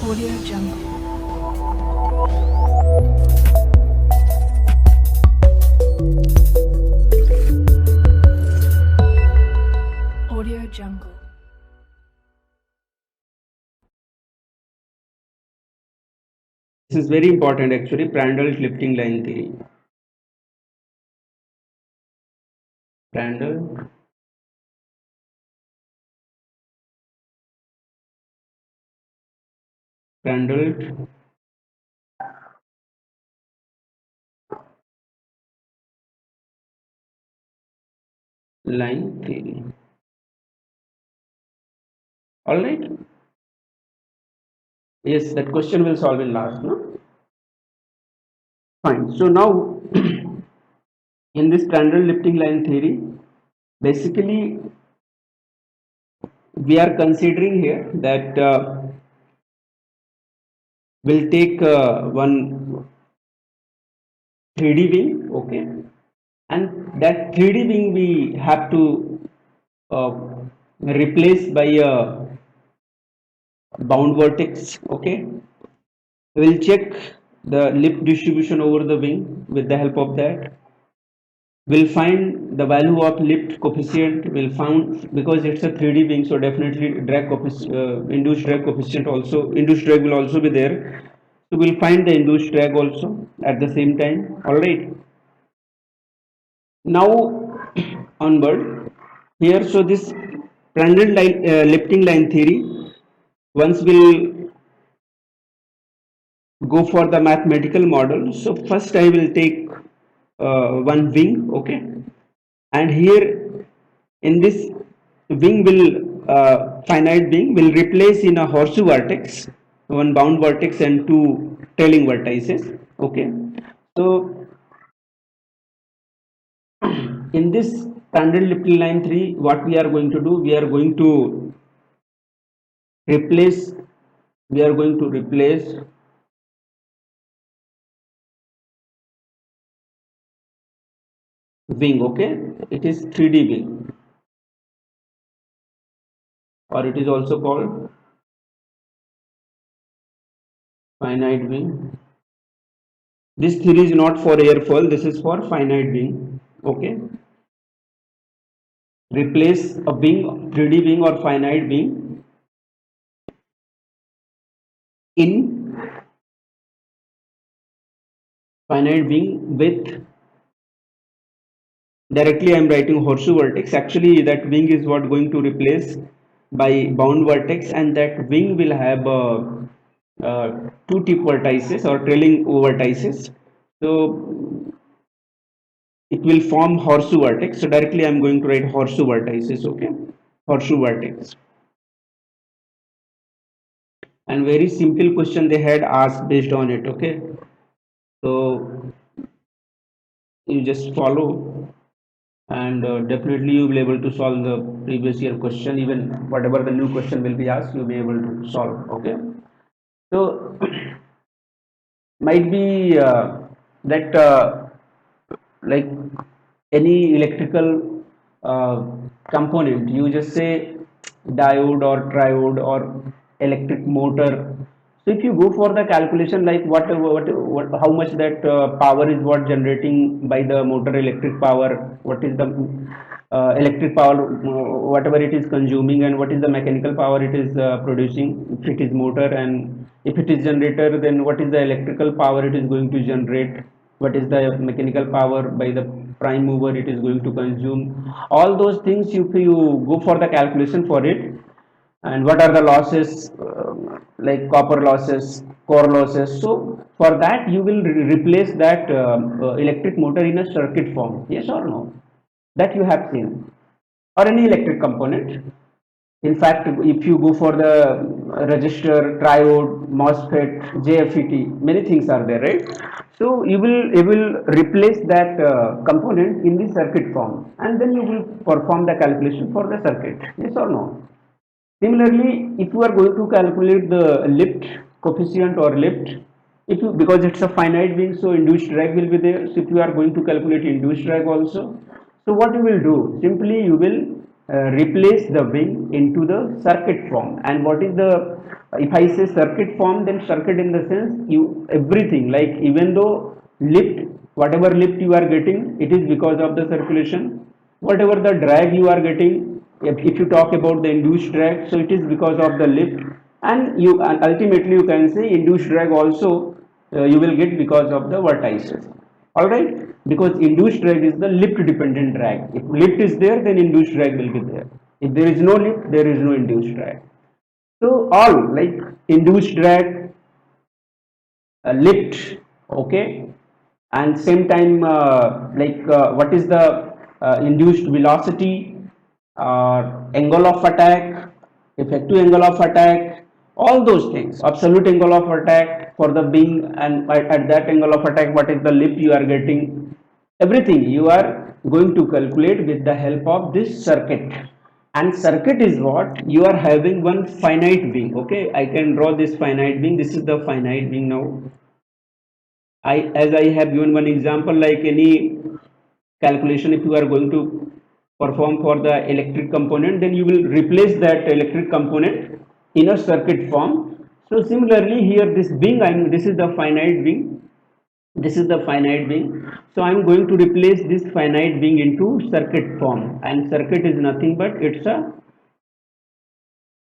Audio Jungle. Audio Jungle. This is very important actually, Prandtl lifting line theory. Prandtl Prandtl line theory. All right. Yes, that question will solve in last, no? Fine. So now, in this Prandtl lifting line theory, basically we are considering here that we'll take one 3D wing, okay, and that 3D wing we have to uh, replace by a bound vertex, okay. We'll check the lift distribution over the wing with the help of that. We'll find the value of lift coefficient. We'll find, because it's a 3D wing, so definitely drag coefficient, induced drag coefficient also, induced drag will also be there. So we'll find the induced drag also at the same time. All right. Now onward here. So this Prandtl line, lifting line theory. Once we'll go for the mathematical model. So first I will take one wing, okay, and here in this wing will finite wing will replace in a horseshoe vertex, one bound vertex and two trailing vertices, okay. So in this Prandtl lifting line 3, what we are going to do, we are going to replace wing, okay. It is 3D wing, or it is also called finite wing. This theory is not for airfoil, this is for finite wing, okay. Replace a wing, 3D wing or finite wing in finite wing with, directly I am writing horseshoe vertex. Actually that wing is what going to replace by bound vertex, and that wing will have two tip vertices or trailing vertices. So it will form horseshoe vertex. So directly I am going to write horseshoe vertices, okay, horseshoe vertex. And very simple question they had asked based on it, okay. So you just follow, and definitely you will be able to solve the previous year question. Even whatever the new question will be asked, you'll be able to solve, okay. So might be that like any electrical component, you just say diode or triode or electric motor. So if you go for the calculation, like what how much that power is what generating by the motor, electric power, what is the electric power, whatever it is consuming, and what is the mechanical power it is producing if it is motor, and if it is generator, then what is the electrical power it is going to generate, what is the mechanical power by the prime mover it is going to consume. All those things, if you go for the calculation for it, and what are the losses, like copper losses, core losses, so for that you will replace that electric motor in a circuit form, yes or no, that you have seen, or any electric component. In fact, if you go for the resistor, triode, MOSFET, JFET, many things are there, right? So you will replace that component in the circuit form, and then you will perform the calculation for the circuit. Yes or no? Similarly, if you are going to calculate the lift coefficient or lift, if you, because it's a finite wing, so induced drag will be there. So if you are going to calculate induced drag also, so what you will do? Simply you will replace the wing into the circuit form. And what is the, if I say circuit form, then circuit in the sense you everything, like even though lift, whatever lift you are getting, it is because of the circulation. Whatever the drag you are getting, if you talk about the induced drag, so it is because of the lift. And ultimately you can say induced drag also you will get because of the vortices. All right, because induced drag is the lift dependent drag. If lift is there, then induced drag will be there. If there is no lift, there is no induced drag. So all, like induced drag, lift, okay, and same time what is the induced velocity, angle of attack, effective angle of attack, all those things, absolute angle of attack for the wing, and at that angle of attack what is the lift you are getting, everything you are going to calculate with the help of this circuit. And circuit is what you are having one finite wing. Okay, I can draw this finite wing. This is the finite wing. Now as I have given one example, like any calculation, if you are going to perform for the electric component, then you will replace that electric component in a circuit form. So similarly here, this wing, this is the finite wing. This is the finite wing. So I am going to replace this finite wing into circuit form, and circuit is nothing but it's a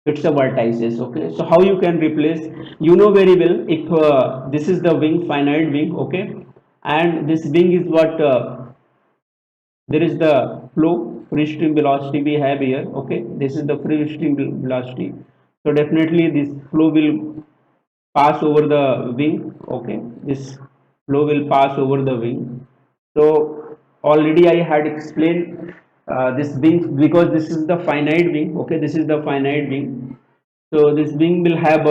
vertices. Okay, so how you can replace, you know very well, if this is the wing, finite wing, okay, and this wing is what there is the flow, free stream velocity we have here. Okay, this is the free stream velocity. So definitely this flow will pass over the wing. Okay, this flow will pass over the wing. So already I had explained this wing, because this is the finite wing. Okay, this is the finite wing. So this wing will have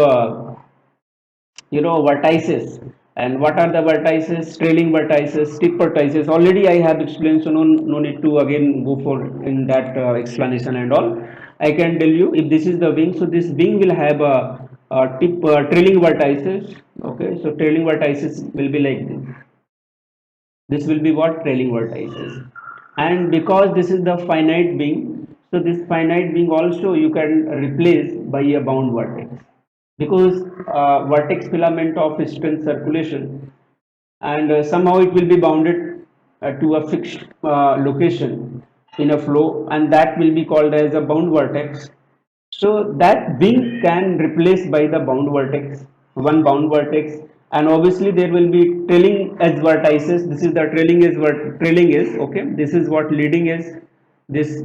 vertices. And what are the vertices? Trailing vertices, tip vertices, already I have explained, so no need to again go for in that explanation and all. I can tell you, if this is the wing, so this wing will have a tip trailing vertices. Okay, so trailing vertices will be like this will be what? Trailing vertices. And because this is the finite wing, so this finite wing also you can replace by a bound vertex, because vertex filament of strength circulation, and somehow it will be bounded to a fixed location in a flow, and that will be called as a bound vertex. So that wing can replace by the bound vertex, one bound vertex. And obviously there will be trailing edge vertices. This is the trailing is what trailing is. Okay, this is what leading is. This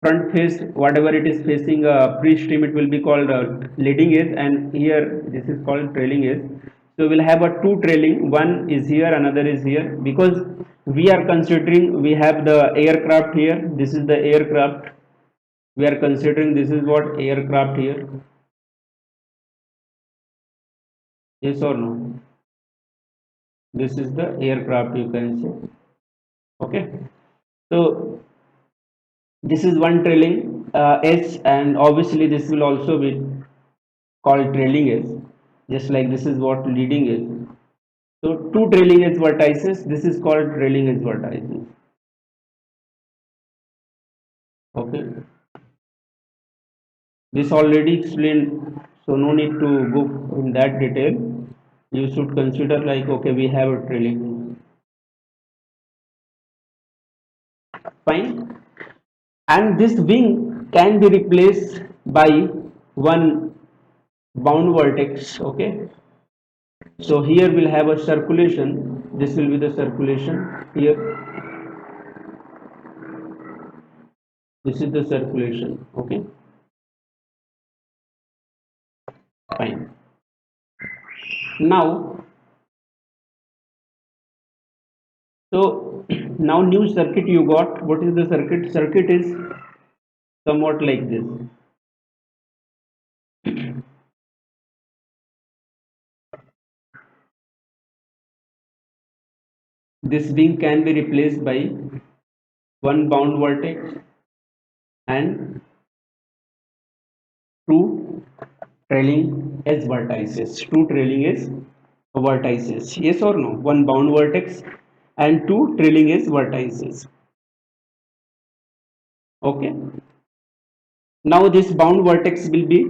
front face, whatever it is facing free stream, it will be called leading edge, and here this is called trailing edge. So we'll have a two trailing, one is here, another is here, because we are considering, we have the aircraft here, this is the aircraft we are considering, this is what aircraft here. Yes or no? This is the aircraft, you can say. Okay, so this is one trailing edge, and obviously this will also be called trailing edge, just like this is what leading is. So two trailing edge vertices, this is called trailing edge vertices. Okay, this already explained, so no need to go in that detail. You should consider like, okay, we have a trailing. Fine. And this wing can be replaced by one bound vertex. Okay, so here we'll have a circulation, this will be the circulation here, this is the circulation. Okay, fine. Now, so now new circuit you got. What is the circuit? Circuit is somewhat like this. This wing can be replaced by one bound vertex and two trailing edge vertices. Two trailing edge vertices. Yes or no? One bound vertex and two trailing edge vertices. Okay. Now this bound vertex will be,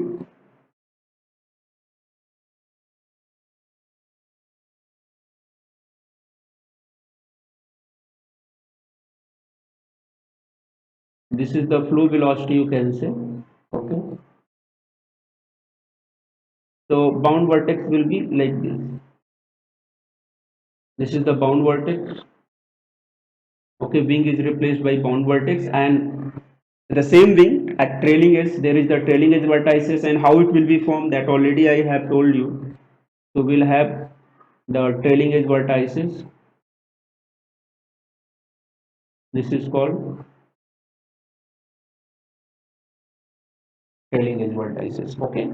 this is the flow velocity you can say. Okay, so bound vertex will be like this. This is the bound vertex. Okay, wing is replaced by bound vertex, and the same wing at trailing edge there is the trailing edge vertices, and how it will be formed that already I have told you. So we'll have the trailing edge vertices. This is called trailing edge vertices. Okay,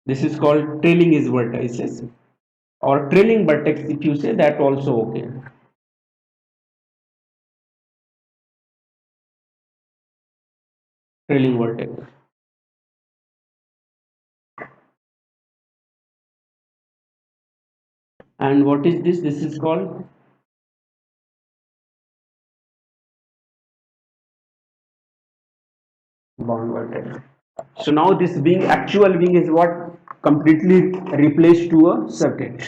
this is called trailing edge vertices, or trailing vertex if you say that also. Okay, trailing vertex. And what is this? This is called bound vertex. So now this wing, actual wing is what completely replaced to a circuit.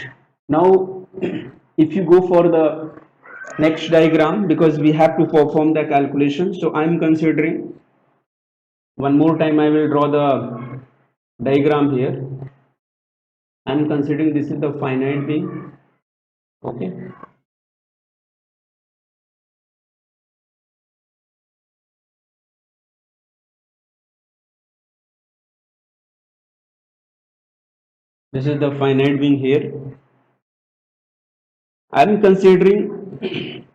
Now if you go for the next diagram, because we have to perform the calculation, so I am considering one more time I will draw the diagram here. I am considering this is the finite wing. Okay, this is the finite wing here. I am considering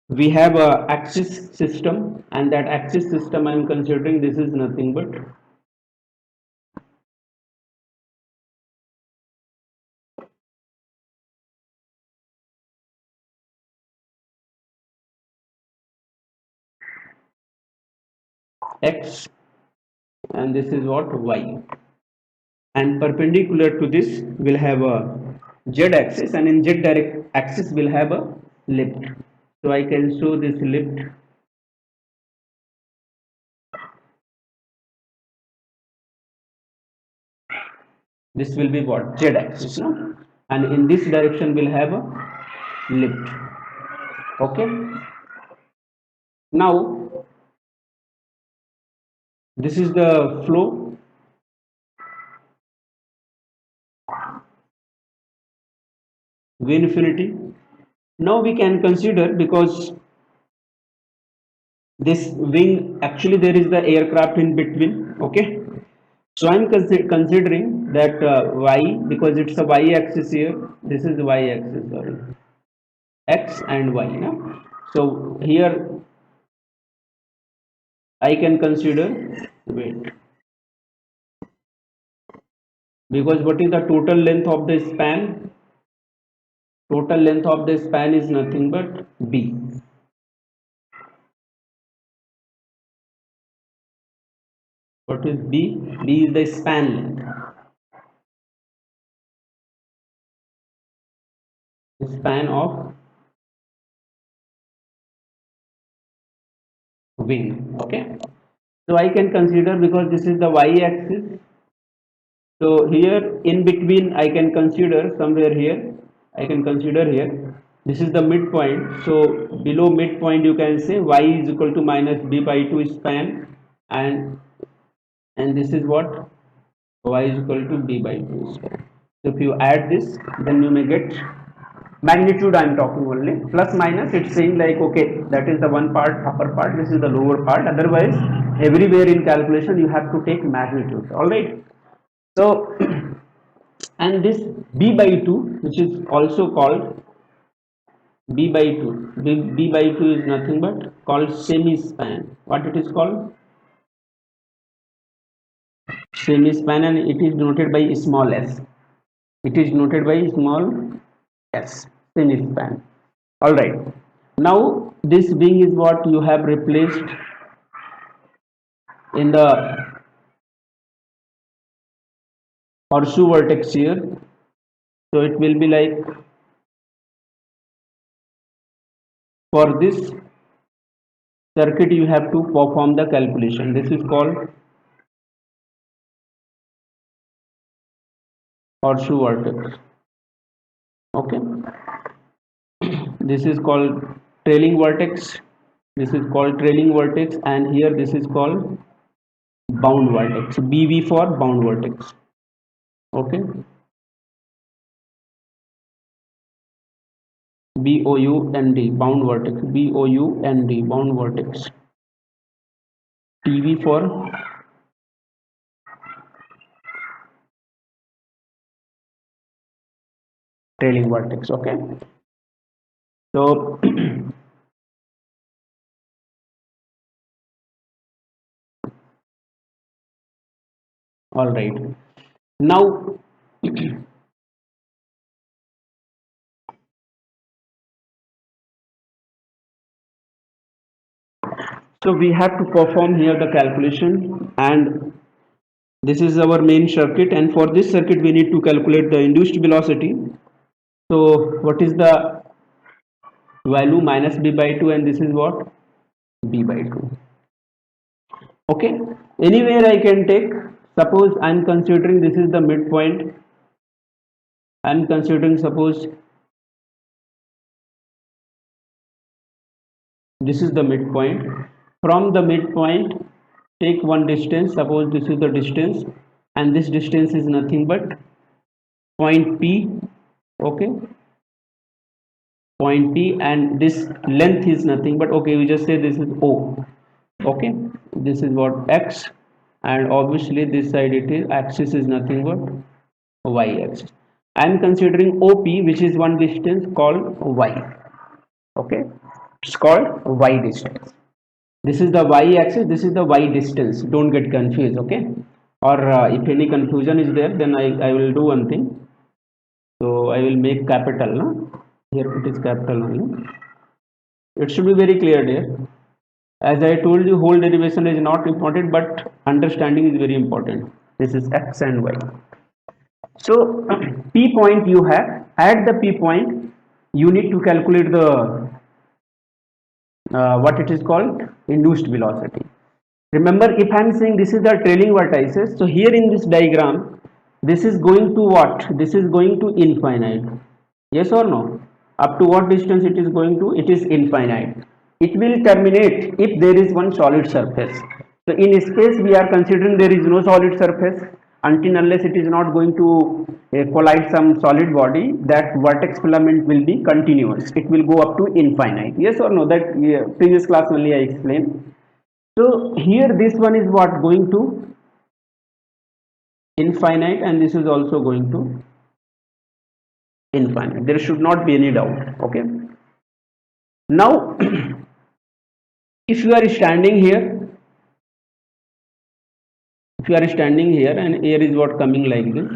we have a axis system, and that axis system I am considering this is nothing but x, and this is what, y, and perpendicular to this will have a z axis, and in z direct axis will have a lift. So I can show this lift. This will be what, z axis, no? And in this direction will have a lift. Okay, now this is the flow. V infinity. Now we can consider, because this wing, actually there is the aircraft in between. Okay, so I'm considering that y, because it's a y axis here, this is y axis, sorry, x and y, no? So here I can consider, wait, because what is the total length of the span? Total length of the span is nothing but b. What is b? B is the span length, span of wing. Okay, so I can consider, because this is the y axis, so here in between I can consider somewhere here, I can consider here, this is the midpoint. So below midpoint you can say y is equal to minus b by 2 span, and this is what, y is equal to b by 2 span. So if you add this, then you may get magnitude. I am talking only plus minus, it's saying like, okay, that is the one part, upper part, this is the lower part. Otherwise everywhere in calculation you have to take magnitude. All right, so and this b by 2, which is also called b by 2, b by 2 is nothing but called semi span. What it is called? Semi span, and it is denoted by small s. It is noted by small s, semi span. All right, now this wing is what you have replaced in the horseshoe vertex here. So it will be like, for this circuit you have to perform the calculation. This is called horseshoe vertex. Okay, this is called trailing vertex. This is called trailing vertex, and here this is called bound vertex. BV for bound vertex. Okay, BOUND bound vertex. BOUND bound vertex. TV for trailing vertex. Okay, so all right, now so we have to perform here the calculation, and this is our main circuit, and for this circuit we need to calculate the induced velocity. So what is the value? Minus b by 2, and this is what? B by 2. Okay, anywhere I can take. Suppose I am considering this is the midpoint. I am considering, suppose this is the midpoint. From the midpoint take one distance. Suppose this is the distance, and this distance is nothing but point P. Okay, point P, and this length is nothing but, okay, we just say this is O. Okay, this is what X, and obviously this side it is axis is nothing but Y axis. I am considering OP, which is one distance called Y. Okay, it's called Y distance. This is the Y axis, this is the Y distance. Don't get confused. Okay, or if any confusion is there, then I will do one thing. So I will make capital. No? Here it is capital only. It should be very clear there. As I told you, whole derivation is not important, but understanding is very important. This is X and Y. So P point you have. At the P point, you need to calculate the what it is called, induced velocity. Remember, if I am saying this is the trailing vertices, so here in this diagram, this is going to what? This is going to infinite. Yes or no? Up to what distance it is going to? It is infinite. It will terminate if there is one solid surface. So in space we are considering there is no solid surface until unless it is not going to collide some solid body. That vertex filament will be continuous. It will go up to infinite. Yes or no? That previous class only I explained. So here this one is what, going to infinite, and this is also going to infinite. There should not be any doubt. Okay, now if you are standing here, if you are standing here and air is what coming like this,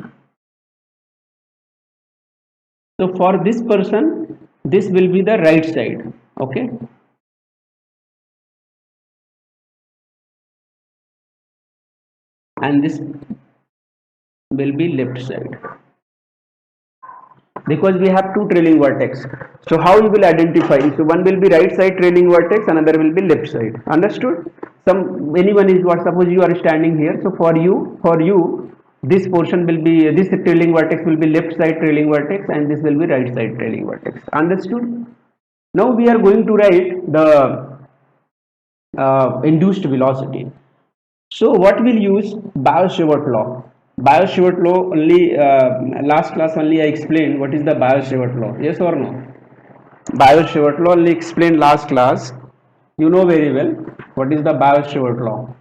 so for this person this will be the right side. Okay, and this will be left side, because we have two trailing vertex. So how you will identify? So one will be right side trailing vertex, another will be left side. Understood? Anyone is what? Suppose you are standing here. So for you, this portion will be, this trailing vertex will be left side trailing vertex, and this will be right side trailing vertex. Understood? Now we are going to write the induced velocity. So what we'll use? Biot-Savart law. Biot-Savart law only, last class only I explained what is the Biot-Savart law. Yes or no? Biot-Savart law only explained last class. You know very well what is the Biot-Savart law.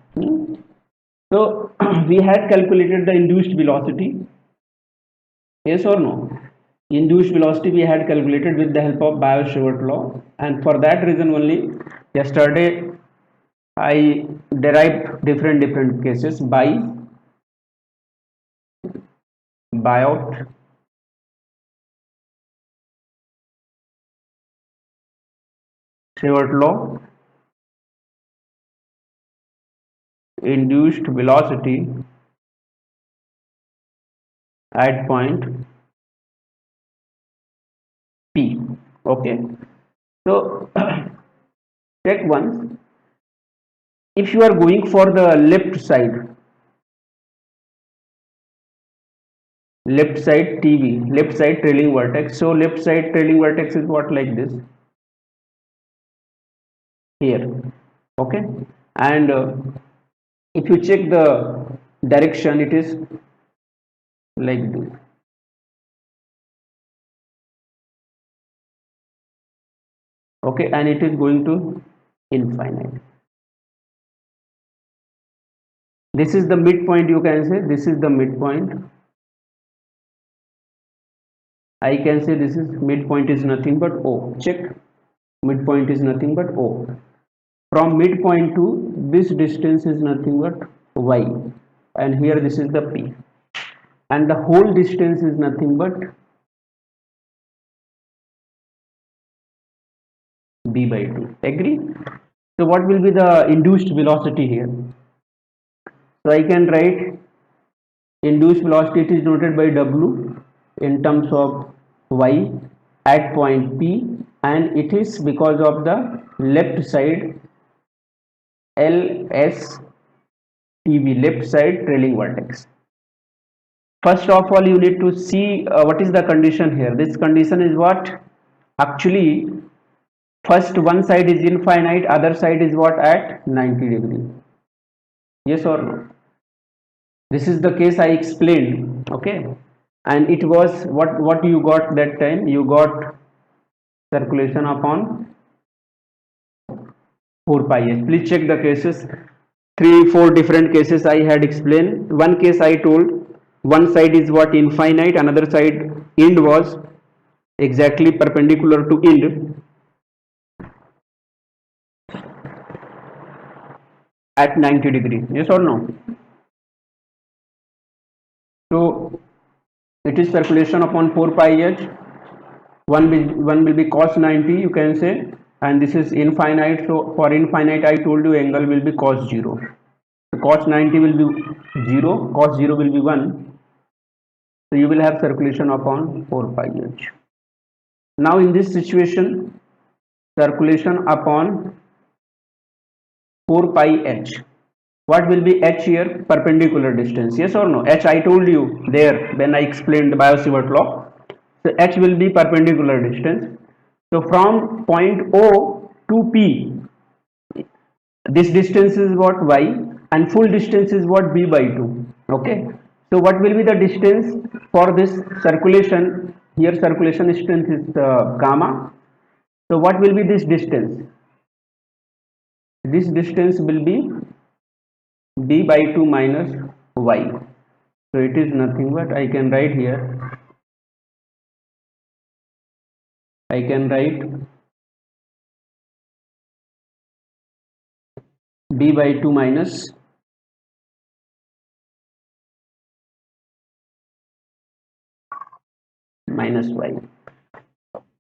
So we had calculated the induced velocity. Yes or no? Induced velocity we had calculated with the help of Biot-Savart law, and for that reason only yesterday I derived different cases by Biot-Savart law, induced velocity at point P. Okay, so check once. If you are going for the left side, left side TV, left side trailing vertex. So left side trailing vertex is what, like this here, okay. And if you check the direction, it is like this, okay, and it is going to infinite. This is the midpoint, you can say this is the midpoint. I can say this is midpoint is nothing but O. Check, midpoint is nothing but O. From midpoint to this distance is nothing but Y, and here this is the P, and the whole distance is nothing but B by 2. Agree? So what will be the induced velocity here? So I can write induced velocity, it is noted by W in terms of Y at point P, and it is because of the left side LS TV, left side trailing vertex. First of all, you need to see what is the condition here. This condition is what? Actually, first one side is infinite, other side is what? At 90 degree. Yes or no? This is the case I explained, okay. And it was what you got that time? You got circulation upon 4 pi s. Please check the cases. 3-4 different cases I had explained. One case I told one side is what? Infinite, another side end was exactly perpendicular to end at 90 degree. Yes or no? So it is circulation upon 4 pi h. One will be cos 90, you can say, and this is infinite. So for infinite, I told you angle will be cos 0. So cos 90 will be 0, cos 0 will be 1. So you will have circulation upon 4 pi h. Now in this situation, circulation upon 4 pi h, what will be h here? Perpendicular distance. Yes or no? H I told you there when I explained the Biot-Savart law. So h will be perpendicular distance. So from point O to P, this distance is what? Y, and full distance is what? B by 2. Okay. So what will be the distance for this circulation? Here circulation distance is gamma. So what will be this distance? This distance will be B by 2 minus Y. So it is nothing but I can write here. I can write B by 2 minus Y.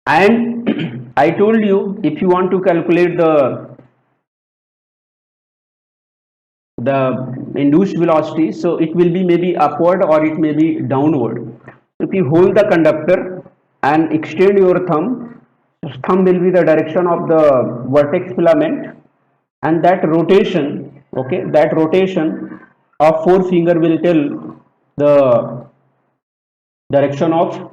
And I told you, if you want to calculate the induced velocity, so it will be maybe upward or it may be downward. If you hold the conductor and extend your thumb, will be the direction of the vertex filament, and that rotation, okay, that rotation of forefinger will tell the direction of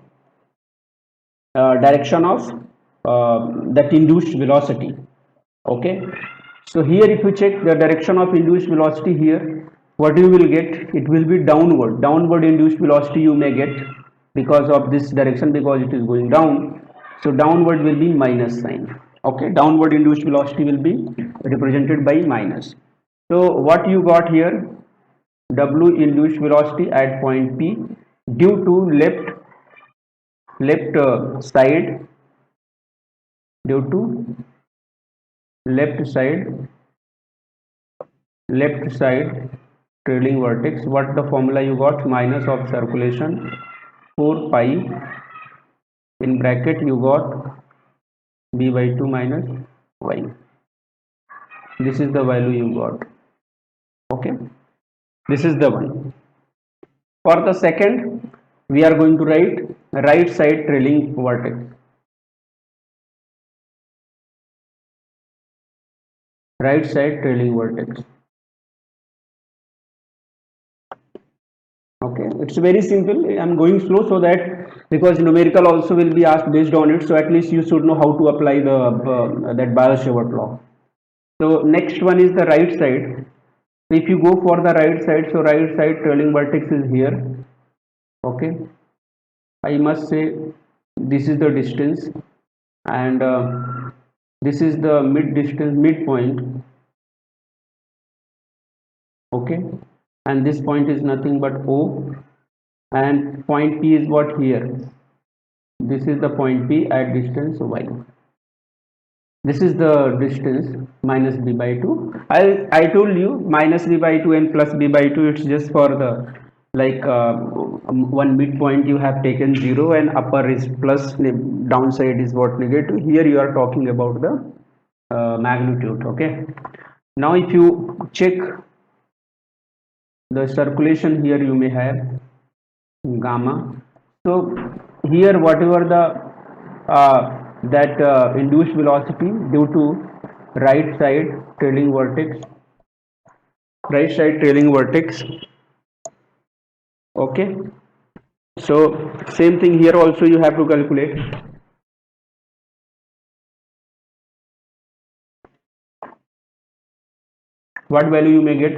that induced velocity, okay. So here if you check the direction of induced velocity here, what you will get? It will be downward induced velocity you may get because of this direction, because it is going down. So downward will be minus sign, okay. Downward induced velocity will be represented by minus. So what you got here? W induced velocity at point P due to left side, due to left side trailing vertex. What the formula you got? Minus of circulation 4 pi, in bracket you got B by 2 minus Y. This is the value you got, okay. This is the one. For the second, we are going to write right side trailing vertex. Right side trailing vertex, okay. It's very simple. I'm going slow so that because numerical also will be asked based on it, so at least you should know how to apply the that Biot-Savart law. So next one is the right side. So if you go for the right side, so right side trailing vertex is here. Okay, I must say this is the distance, and this is the mid distance midpoint. Okay, and this point is nothing but O, and point P is what here. This is the point P at distance y. This is the distance minus b by 2. I told you minus b by 2 and plus b by 2, it's just for the like one midpoint you have taken 0 and upper is plus, downside is what negative. Here you are talking about the magnitude. Okay, now if you check the circulation, here you may have gamma. So here whatever the that induced velocity due to right side trailing vertex. Okay, so same thing here also you have to calculate. What value you may get?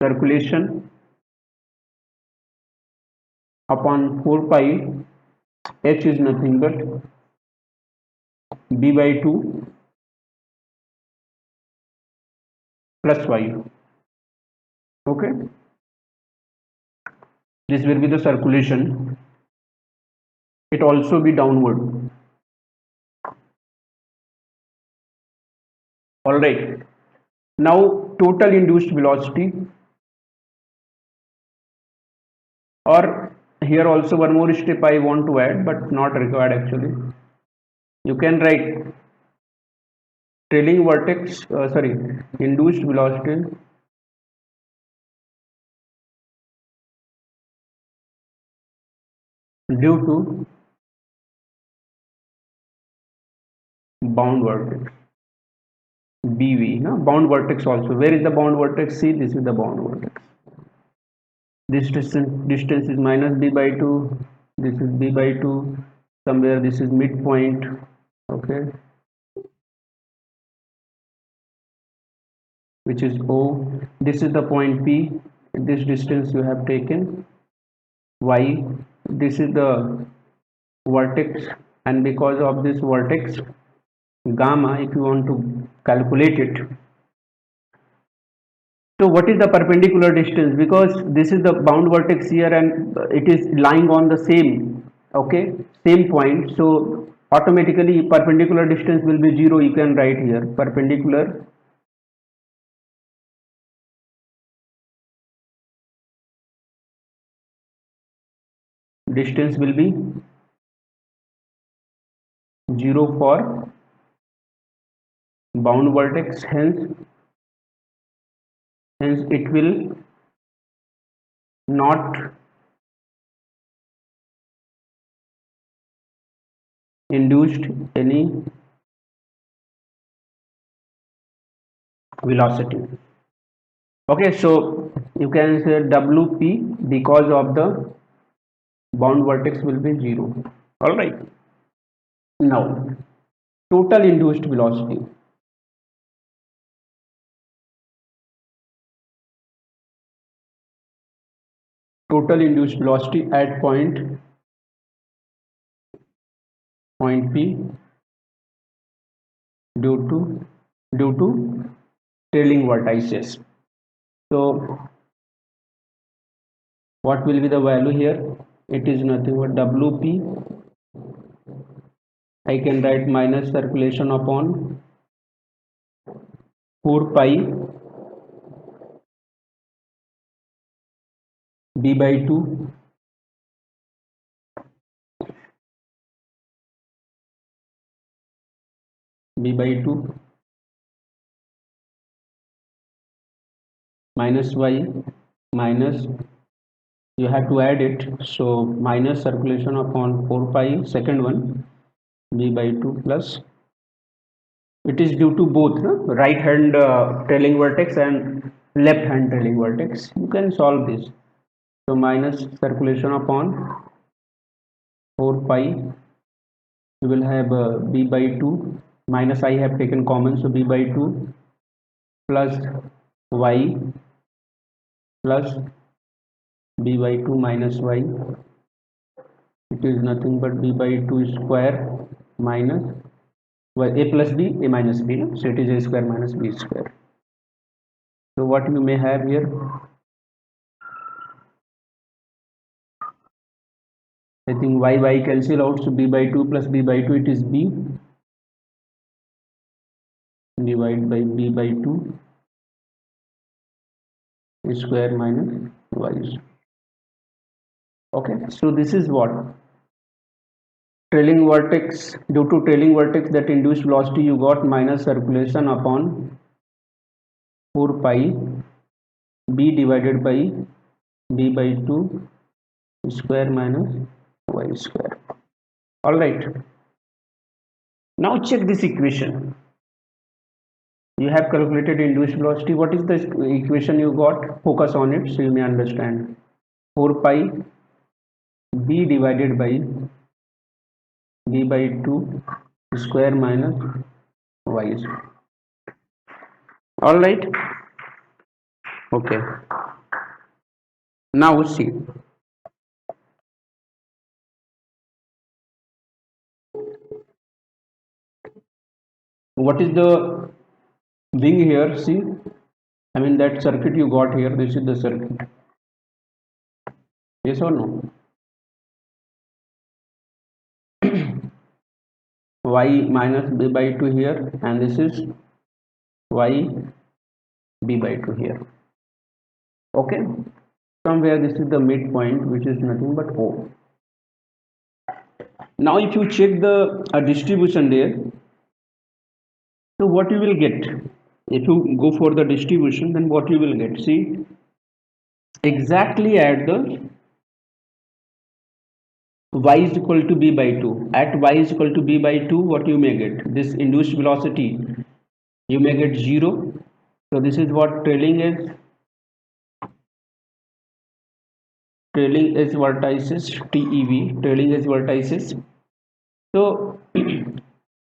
Circulation upon 4 pi, h is nothing but b by 2 plus y. Okay, this will be the circulation. It also be downward. All right, now total induced velocity, or here also one more step I want to add, but not required actually. You can write trailing vertex, induced velocity due to bound vertex, BV. No? Bound vertex also. Where is the bound vertex? See, this is the bound vertex. This distance is minus b by 2. This is b by 2. Somewhere this is midpoint. Okay, which is O. This is the point P. This distance you have taken y. This is the vertex, and because of this vertex gamma, if you want to calculate it, so what is the perpendicular distance? Because this is the bound vertex here and it is lying on the same, okay, same point, so automatically perpendicular distance will be 0. You can write here perpendicular distance will be 0 for bound vertex, hence it will not induced any velocity. Okay, so you can say WP because of the bound vertex will be 0. All right, now total induced velocity. Total induced velocity at point P due to trailing vertices. So what will be the value here? It is nothing but WP. I can write minus circulation upon 4 pi b by 2 minus y minus, you have to add it, so minus circulation upon 4 pi second one b by 2 plus It is due to both, no? Right hand trailing vertex and left hand trailing vertex. You can solve this. So minus circulation upon 4 pi, you will have b by 2, minus I have taken common, so b by 2 plus y plus b by 2 minus y, it is nothing but b by 2 square minus y, a plus b, a minus b, no? So it is a square minus b square. So what you may have here, I think y cancel out, so b by 2 plus b by 2, it is b, divided by b by 2 square minus y. Okay, so this is what trailing vertex, due to trailing vertex, that induced velocity you got minus circulation upon 4 pi b divided by b by 2 square minus y square. All right, now check this equation. You have calculated induced velocity. What is the equation you got? Focus on it so you may understand. 4 pi b divided by b by 2 square minus y square. All right, okay, now see, what is the wing here. See, I mean that circuit you got here, this is the circuit, yes or no? Y minus b by 2 here, and this is y b by 2 here. Okay, somewhere this is the midpoint, which is nothing but O. Now if you check the distribution there, so what you will get, if you go for the distribution, then what you will get, see, exactly at the y is equal to b by 2, at y is equal to b by 2, what you may get, this induced velocity you may get 0. So this is what trailing is, trailing is vertices, TEV, trailing is vertices. So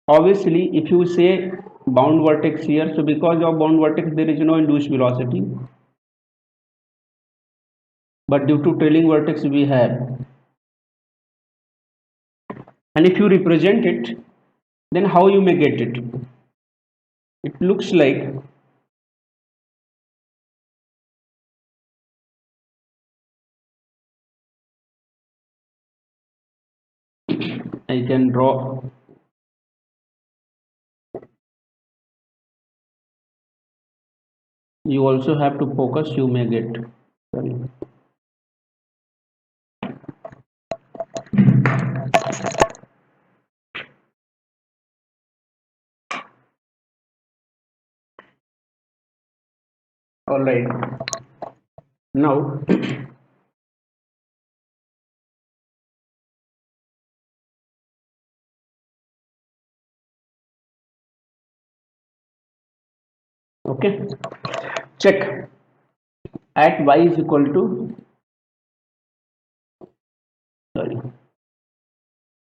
obviously if you say bound vertex here, so because of bound vertex there is no induced velocity, but due to trailing vertex we have. And if you represent it, then how you may get it? It looks like I can draw you also have to focus, you may get, sorry, all right, now okay, check, at y is equal to, sorry,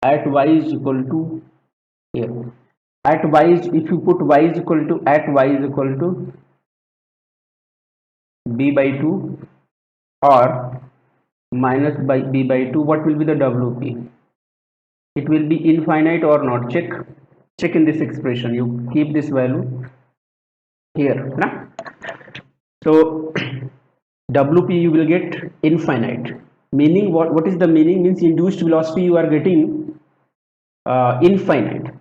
at y is equal to here, at y is, if you put y is equal to, at y is equal to b by 2 or minus by b by 2, what will be the WP? It will be infinite or not? Check in this expression, you keep this value here, na? So WP you will get infinite, meaning what is the meaning? Means induced velocity you are getting infinite.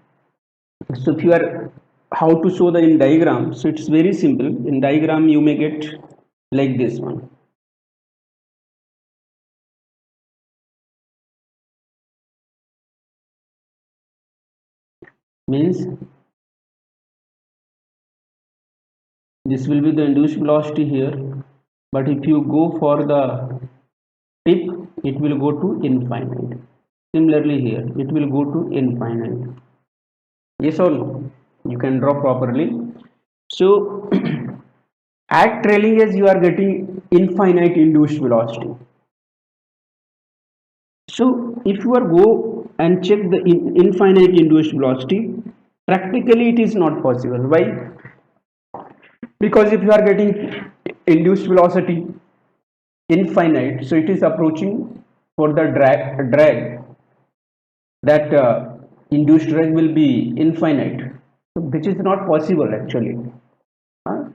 So if you are, how to show the in diagram, so it's very simple. In diagram you may get like this one, means this will be the induced velocity here, but if you go for the tip, it will go to infinite. Similarly here it will go to infinite, yes or no? you can draw properly. So at trailing edge you are getting infinite induced velocity. So if you are go and check the infinite induced velocity, practically it is not possible. Why? Because if you are getting induced velocity infinite, so it is approaching for the drag that induced drag will be infinite, so which is not possible actually. Huh?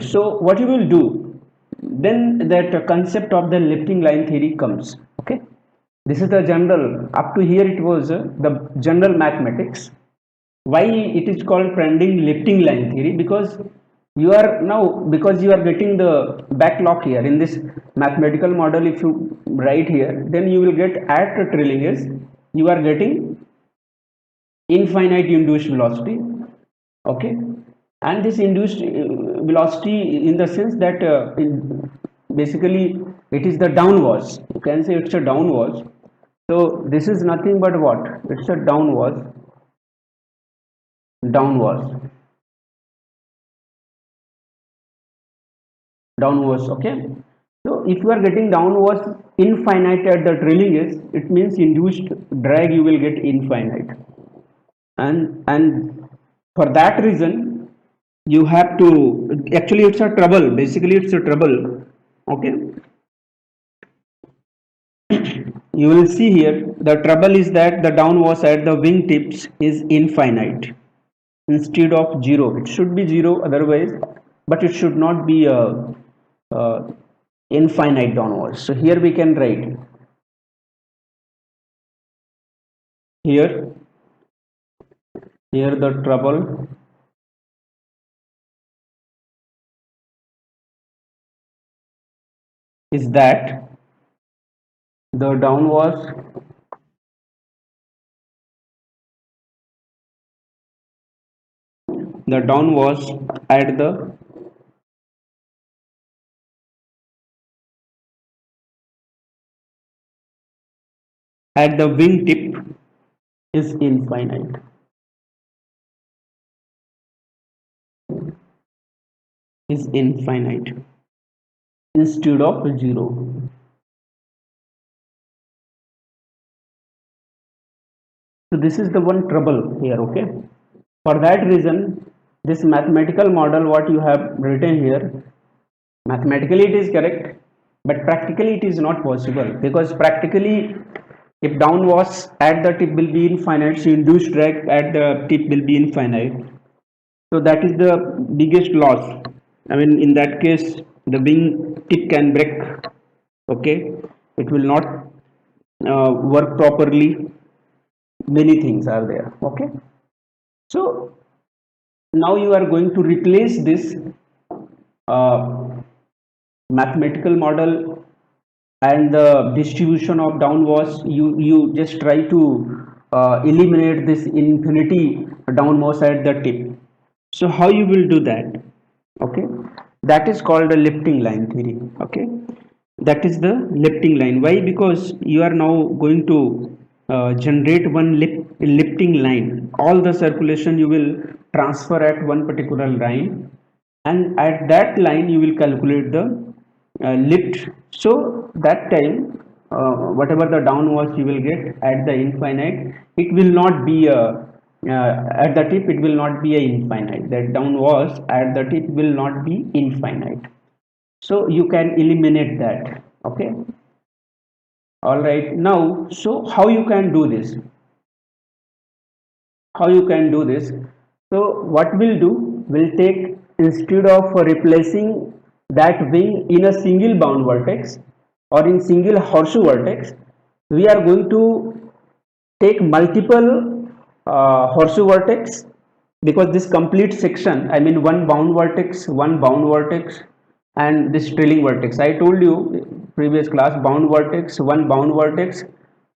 So what you will do then, that concept of the lifting line theory comes. Okay, this is the general, up to here it was the general mathematics. Why it is called pending lifting line theory? Because you are now, because you are getting the backlog here in this mathematical model. If you write here, then you will get at the trailing edge you are getting infinite induced velocity. Okay, and this induced velocity in the sense that basically it is the downwards, you can say it's a downwards. So this is nothing but what? It's a downwards. Okay, so if you are getting downwards infinite at the trailing edge, it means induced drag you will get infinite. And for that reason you have to, actually it's a trouble, basically it's a trouble. Okay, you will see here the trouble is that the downwards at the wing tips is infinite instead of zero. It should be zero otherwise, but it should not be a infinite downwards. So here we can write here, the trouble is that the downwards at the wing tip is infinite. Instead of zero. So this is the one trouble here. Okay, for that reason this mathematical model what you have written here, mathematically it is correct, but practically it is not possible. Because practically if downwards at the tip will be infinite, so induced drag at the tip will be infinite. So that is the biggest loss. I mean, in that case the wing tip can break. Okay, it will not work properly. Many things are there. Okay, so now you are going to replace this uh, mathematical model and the distribution of downwards. You just try to eliminate this infinity downwards at the tip. So how you will do that? Okay, that is called a lifting line theory. Okay, that is the lifting line. Why? Because you are now going to generate one lifting line. All the circulation you will transfer at one particular line, and at that line you will calculate the lift. So that time whatever the downwards you will get at the infinite, it will not be a at the tip, it will not be a infinite. That downwards at the tip will not be infinite. So you can eliminate that. Okay, all right. Now, so how you can do this? So what we'll do, we'll take, instead of replacing that wing in a single bound vertex or in single horseshoe vertex, we are going to take multiple horseshoe vertex. Because this complete section, I mean one bound vertex and this trailing vertex, I told you previous class, bound vertex, one bound vertex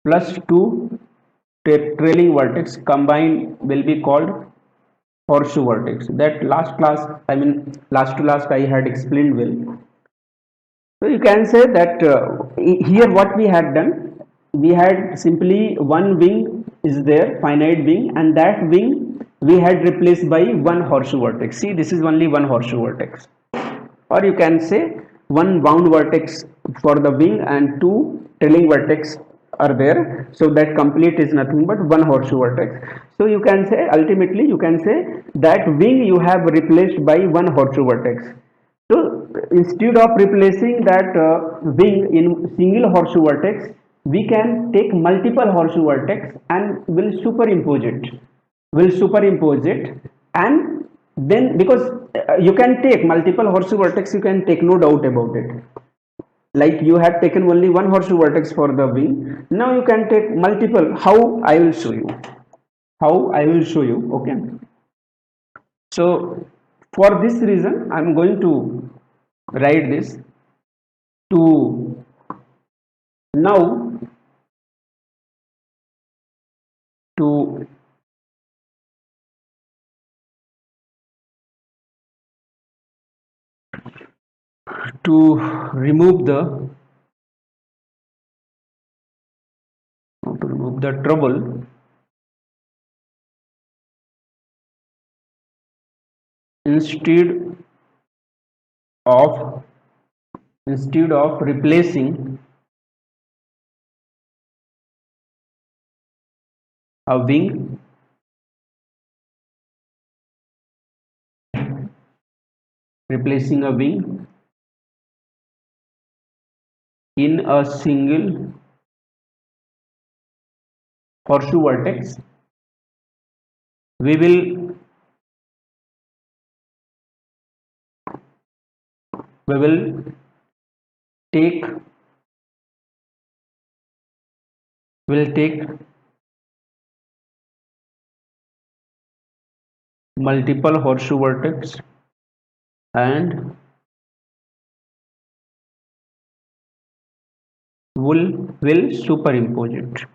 plus two trailing vertex combined will be called horseshoe vertex. That last class, I mean last to last, I had explained well. So you can say that here what we had done, we had simply one wing is there, finite wing, and that wing we had replaced by one horseshoe vertex. See, this is only one horseshoe vertex, or you can say one bound vertex for the wing and two trailing vertex are there, so that complete is nothing but one horseshoe vertex. So you can say, ultimately you can say that wing you have replaced by one horseshoe vertex. So instead of replacing that wing in single horseshoe vertex, we can take multiple horseshoe vertex and will superimpose it. Will superimpose it, and then because you can take multiple horseshoe vertex, you can take, no doubt about it. Like you have taken only one horseshoe vertex for the wing, now you can take multiple. How? I will show you. How? I will show you. Okay. So for this reason, I am going to write this to now to to remove the trouble, instead of replacing a wing in a single horseshoe vertex, we will take will take multiple horseshoe vertex and will superimpose it.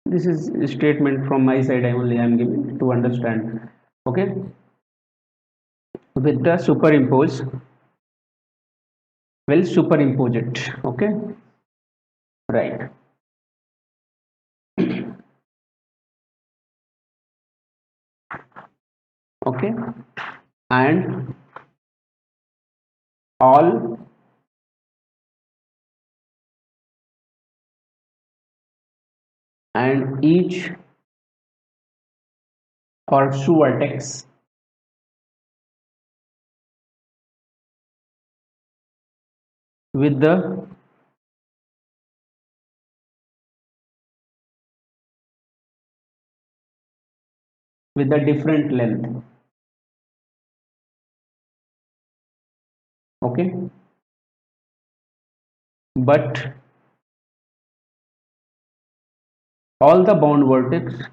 This is a statement from my side, I am giving to understand. Okay, with the superimpose, will superimpose it. Okay, right. Okay, and all and each horseshoe vertex with the different length. Okay, but all the bound vertex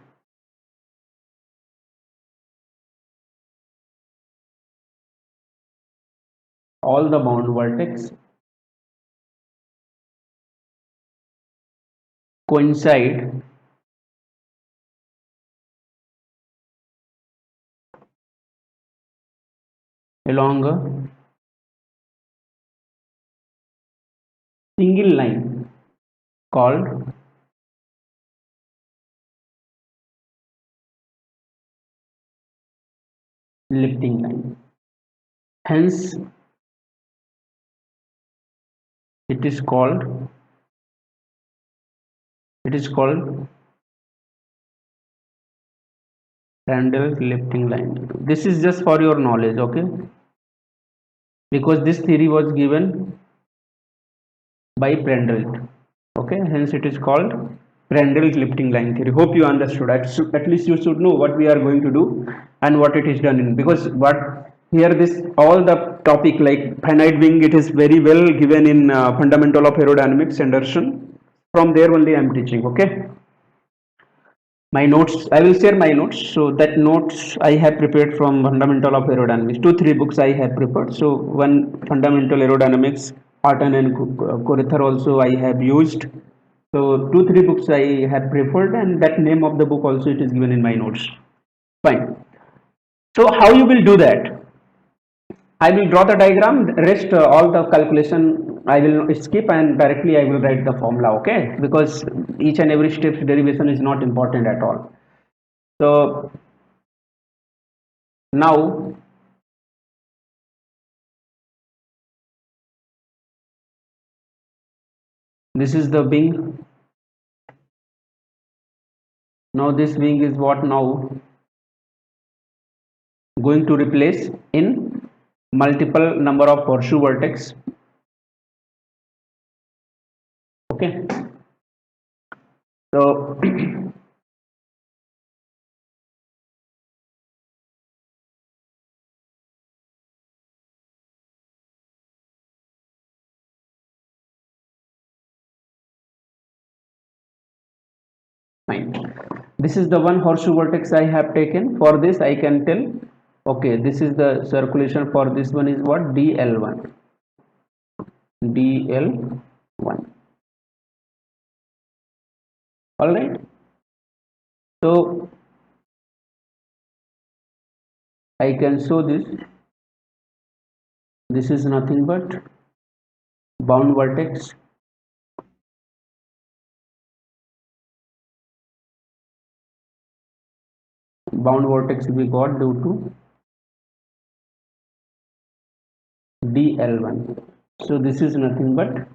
coincide along a single line called lifting line. Hence, it is called Randall lifting line. This is just for your knowledge, okay? Because this theory was given by Prandtl. Okay, hence it is called Prandtl lifting line theory. Hope you understood. At least you should know what we are going to do and what it is done in. Because what here this all the topic like finite wing, it is very well given in fundamental of aerodynamics, Anderson. From there only I am teaching. Okay. My notes, I will share my notes. So that notes I have prepared from fundamental of aerodynamics. 2-3 books I have prepared. So one fundamental aerodynamics, Parton and Korether also I have used. So 2-3 books I have preferred, and that name of the book also it is given in my notes. Fine. So how you will do that? I will draw the diagram. Rest all the calculation I will skip and directly I will write the formula, okay? Because each and every step's derivation is not important at all. So now this is the wing. Now this wing is what now going to replace in multiple number of horseshoe vertex, okay? So fine. This is the one horseshoe vertex I have taken. For this I can tell, okay, this is the circulation for this one is what, dl1, dl1. All right. So I can show this. This is nothing but bound vertex. Bound vertex we got due to dl1. So this is nothing but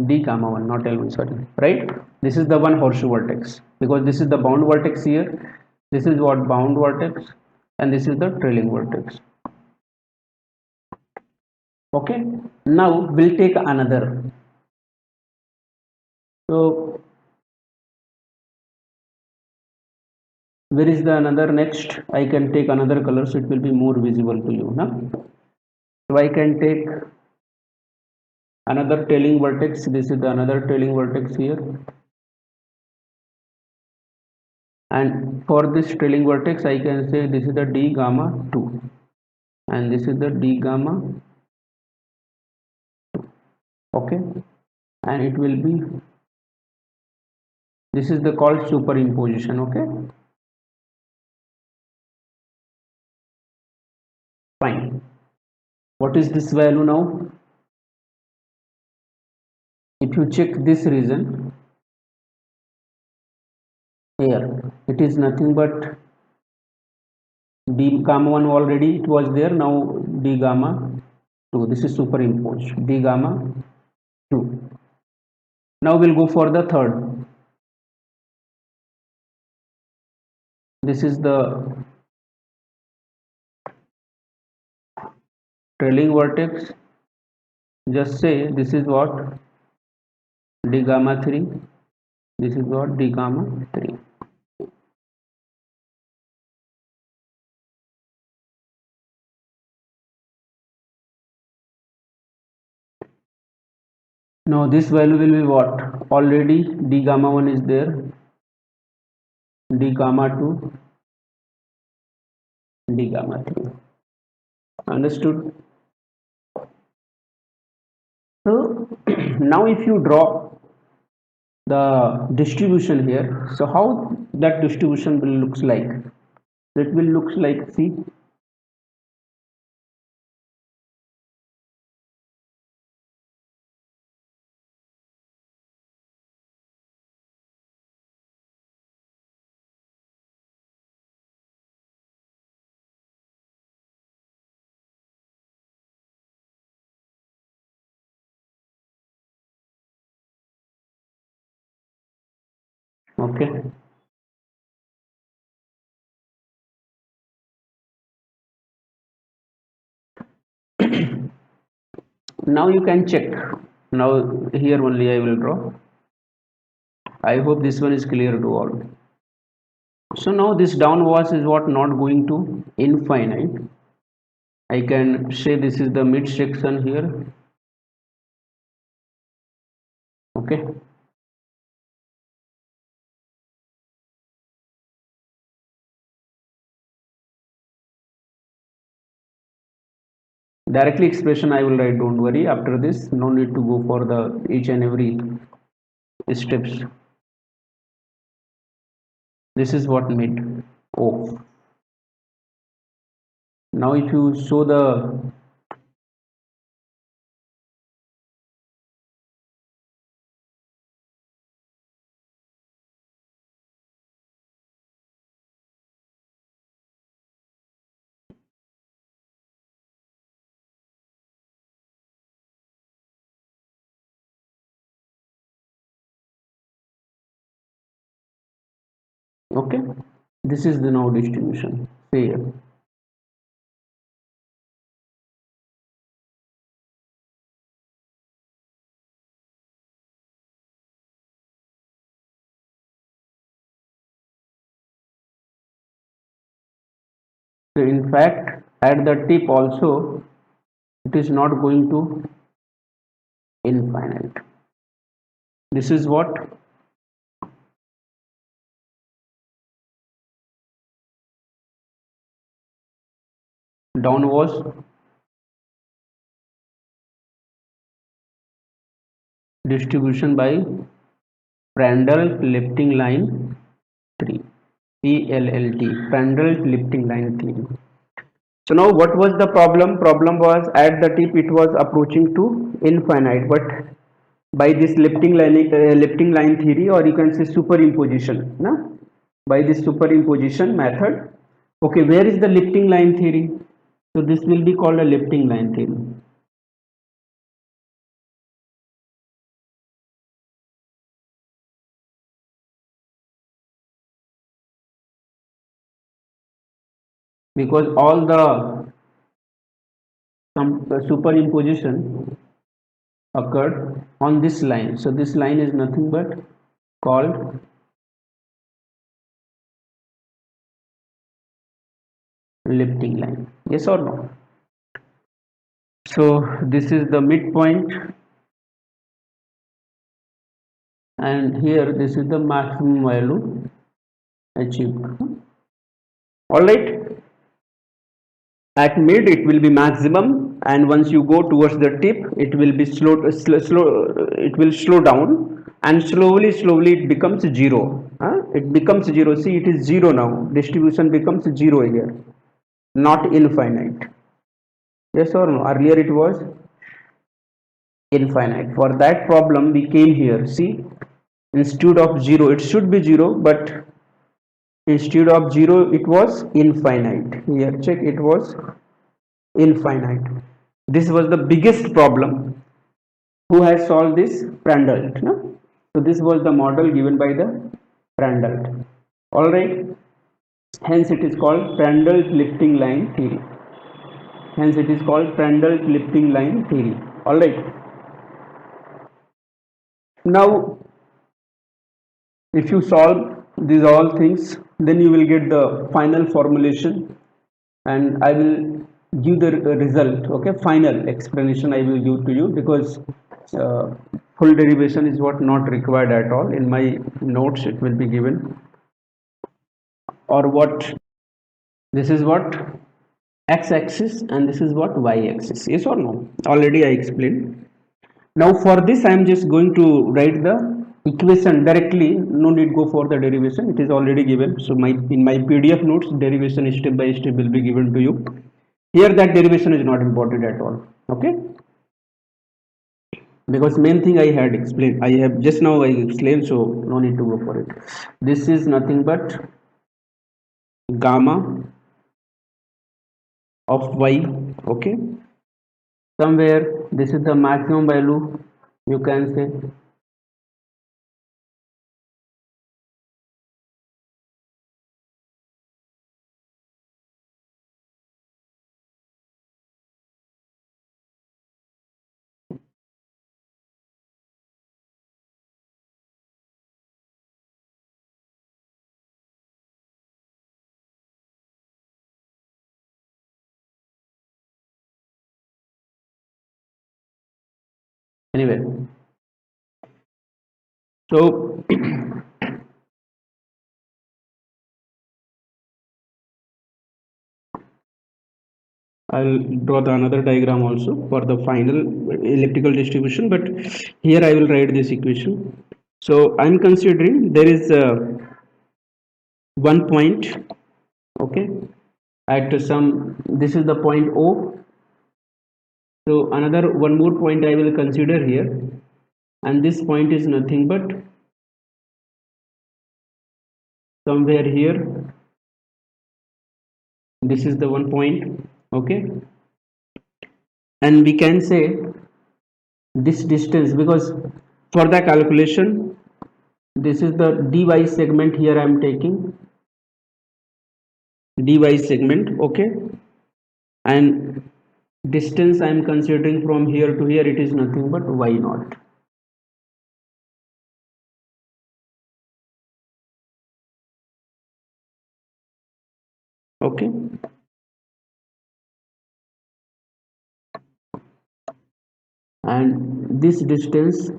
d comma 1, not l1, sorry, right? This is the one horseshoe vertex because this is the bound vertex here. This is what bound vertex and this is the trailing vertex. Okay, now we'll take another. So where is the another next? I can take another color so it will be more visible to you now. So I can take another trailing vertex. This is the another trailing vertex here, and for this trailing vertex I can say this is the d gamma 2 and this is the d gamma, okay, and it will be, this is the called superimposition, okay. Fine. What is this value now? If you check this region here, it is nothing but d gamma 1 already it was there, now d gamma 2, this is superimposed d gamma 2. Now we'll go for the third. This is the trailing vertex. Just say this is what, d gamma 3, this is what, d gamma 3. Now this value will be what, already d gamma 1 is there, d gamma 2, d gamma 3. Understood? So now if you draw the distribution here, so how that distribution will looks like? It will looks like, see, okay. Now you can check. Now here only I will draw. I hope this one is clear to all. So now this downwash is what, not going to infinite. I can say this is the mid section here, okay. Directly expression I will write, don't worry, after this no need to go for the each and every steps. This is what mid o. Now if you show the okay, this is the now distribution. See here. So in fact, at the tip also, it is not going to infinite. This is what down was distribution by Prandtl lifting line 3, PLLT, Prandtl lifting line theory. So now what was the problem? Problem was at the tip it was approaching to infinite, but by this lifting line theory, or you can say superimposition, no? By this superimposition method, okay, where is the lifting line theory? So this will be called a lifting line theory. Because all the superimposition occurred on this line. So this line is nothing but called lifting line. Yes or no? So this is the midpoint, and here this is the maximum value achieved. All right. At mid it will be maximum, and once you go towards the tip it will be it will slow down, and slowly it becomes zero. It becomes zero. See, it is zero now. Distribution becomes zero here, not infinite. Yes or no? Earlier it was infinite. For that problem we came here. See, instead of zero it should be zero, but instead of zero it was infinite. Here check, it was infinite. This was the biggest problem. Who has solved this? Prandtl, no? So this was the model given by the Prandtl. All right. Hence it is called Prandtl lifting line theory. Hence it is called Prandtl lifting line theory. All right. Now, if you solve these all things, then you will get the final formulation, and I will give the result. Okay, final explanation I will give to you, because uh, full derivation is what not required at all. In my notes it will be given, or what, this is what x-axis and this is what y-axis. Yes or no? Already I explained. Now for this I am just going to write the equation directly. No need go for the derivation, it is already given. So in my PDF notes derivation step by step will be given to you. Here that derivation is not important at all. Okay, because main thing I had explained, I have just now I explained, so no need to go for it. This is nothing but gamma of y. Okay, somewhere this is the maximum value, you can say. Anyway, so I'll draw the another diagram also for the final elliptical distribution, but here I will write this equation. So I'm considering there is one point, okay, at some, this is the point O. So another one more point I will consider here, and this point is nothing but somewhere here. This is the one point, okay, and we can say this distance, because for the calculation this is the dy segment, here I am taking dy segment, okay, and distance I am considering from here to here, it is nothing but y naught. Okay, and this distance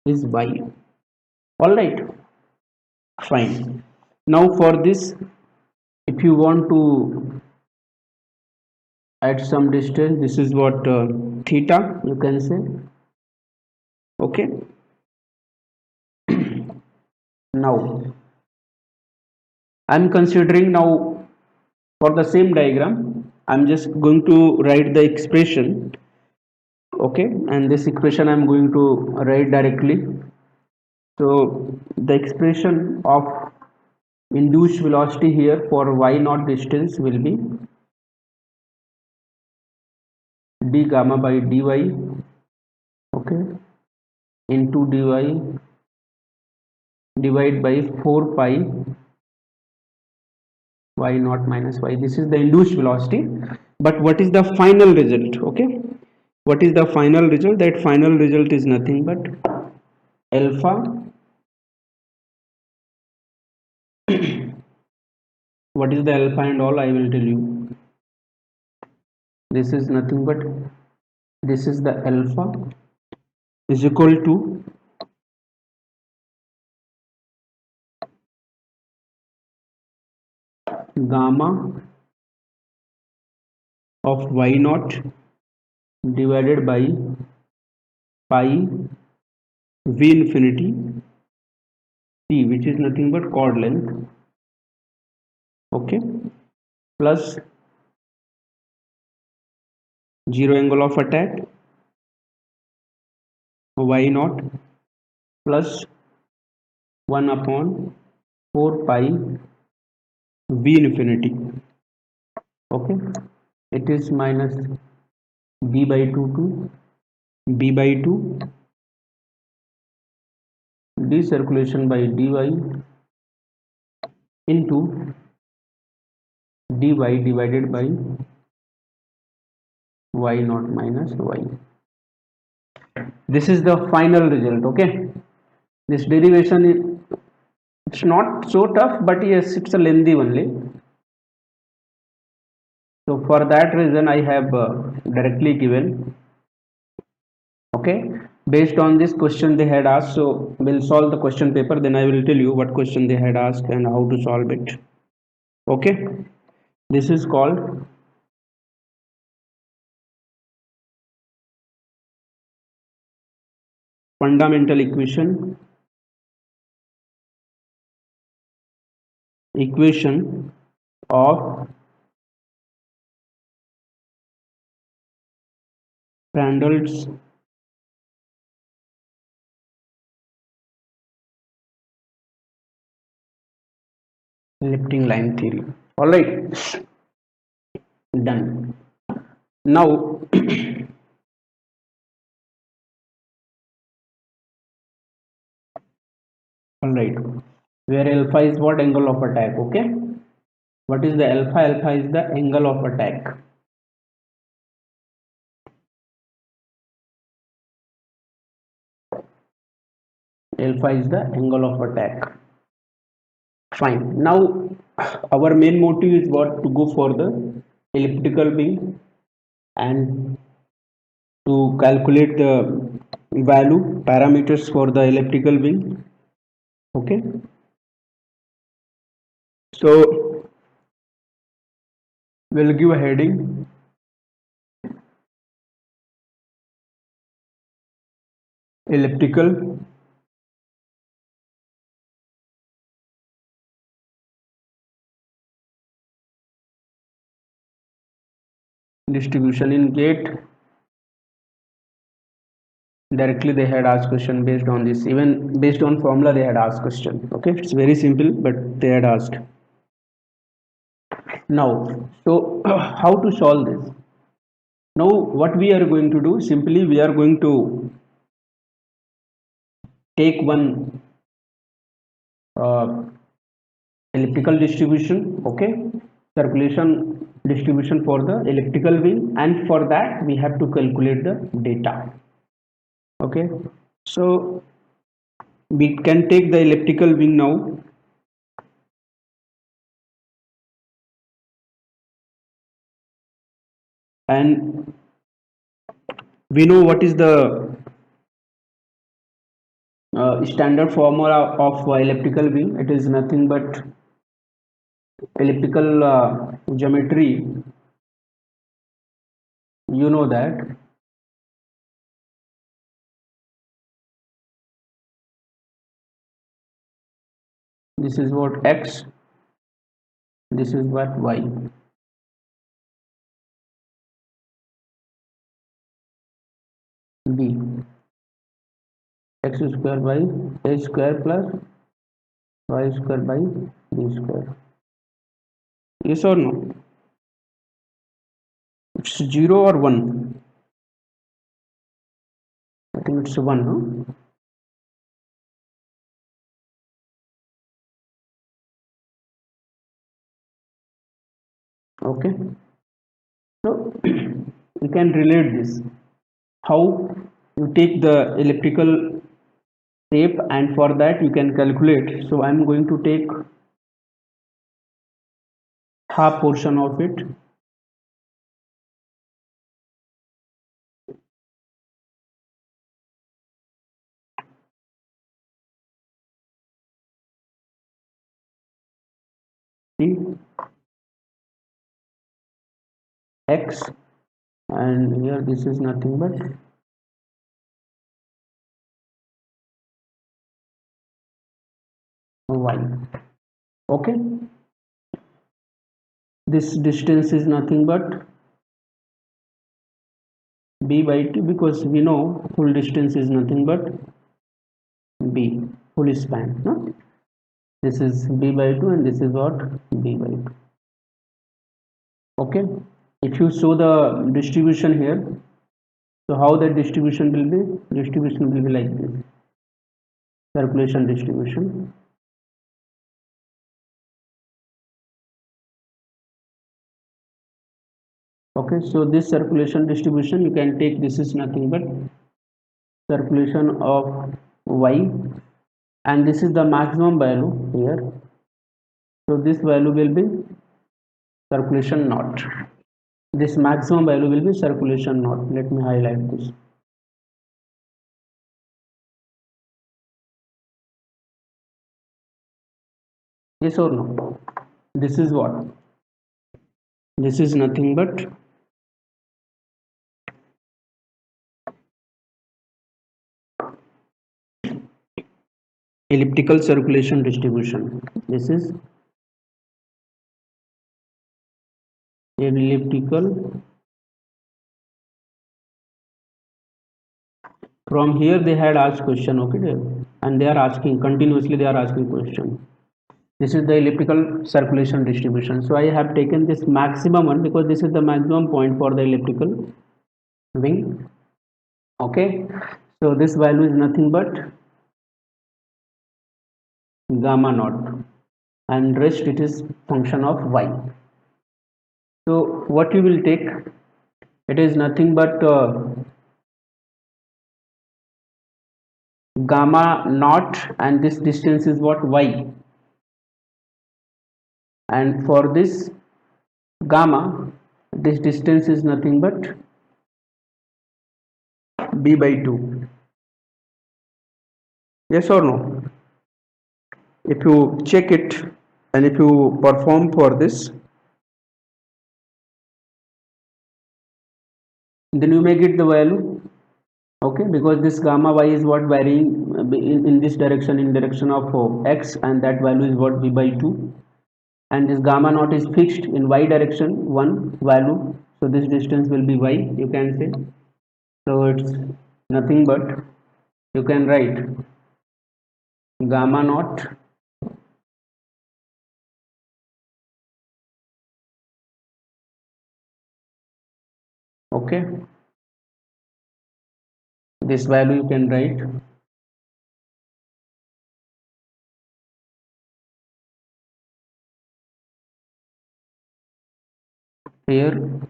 is y. All right, fine. Now for this, if you want to add some distance, this is what theta you can say, okay. Now I'm considering, now for the same diagram I'm just going to write the expression, okay, and this equation I'm going to write directly. So the expression of induced velocity here for y naught distance will be d gamma by dy, okay, into dy divided by 4 pi y naught minus y. This is the induced velocity, but what is the final result? Okay, what is the final result? That final result is nothing but alpha, what is the alpha and all I will tell you. This is nothing but, this is the alpha is equal to gamma of y naught divided by pi v infinity t, which is nothing but chord length, okay, plus 0 angle of attack y naught plus 1 upon 4 pi v infinity, okay, it is minus b by 2 to b by 2 d circulation by dy into dy divided by y naught minus y. This is the final result, okay. This derivation is, it's not so tough, but yes, it's a lengthy only. So for that reason I have directly given, okay, based on this question they had asked. So we'll solve the question paper, then I will tell you what question they had asked and how to solve it, okay. This is called fundamental equation of Prandtl's lifting line theory. All right, done. Now all right, where alpha is what? Angle of attack, okay. What is the alpha? Alpha is the angle of attack. Alpha is the angle of attack. Fine. Now our main motive is what? To go for the elliptical wing and to calculate the value parameters for the elliptical wing, okay. So we'll give a heading elliptical distribution in gate. Directly they had asked question based on this, even based on formula they had asked question. Okay, it's very simple, but they had asked. Now, so how to solve this? Now what we are going to do, simply we are going to take one uh, elliptical distribution, okay, circulation distribution for the elliptical wing, and for that we have to calculate the data. Okay, so we can take the elliptical wing now, and we know what is the standard formula of elliptical wing. It is nothing but elliptical geometry, you know that. This is what x, this is what y. B, x square by a square plus y square by b square. Yes or no? It's 0 or 1? I think it's 1, no? Okay, so you can relate this, how you take the elliptical shape, and for that you can calculate. So I'm going to take half portion of it. See, x, and here this is nothing but y. Okay, this distance is nothing but b by 2, because we know full distance is nothing but b, full span, no? This is b by 2 and this is what, b by 2. Okay, if you show the distribution here, so how the distribution will be? Distribution will be like this, circulation distribution. Okay, so this circulation distribution, you can take, this is nothing but circulation of y, and this is the maximum value here, so this value will be circulation naught. This maximum value will be circulation naught. Let me highlight this. Yes or no? This is what? This is nothing but elliptical circulation distribution. This is elliptical. From here they had asked question, okay, and they are asking continuously, they are asking question. This is the elliptical circulation distribution. So I have taken this maximum one because this is the maximum point for the elliptical wing. Okay, so this value is nothing but gamma naught, and rest it is function of y. So what you will take, it is nothing but gamma naught, and this distance is what, y, and for this gamma, this distance is nothing but b by 2. Yes or no? If you check it and if you perform for this, then you may get the value. Okay, because this gamma y is what, varying in this direction, in direction of x, and that value is what, b by 2, and this gamma naught is fixed in y direction, one value. So this distance will be y, you can say. So it's nothing but, you can write gamma naught okay, this value you can write here,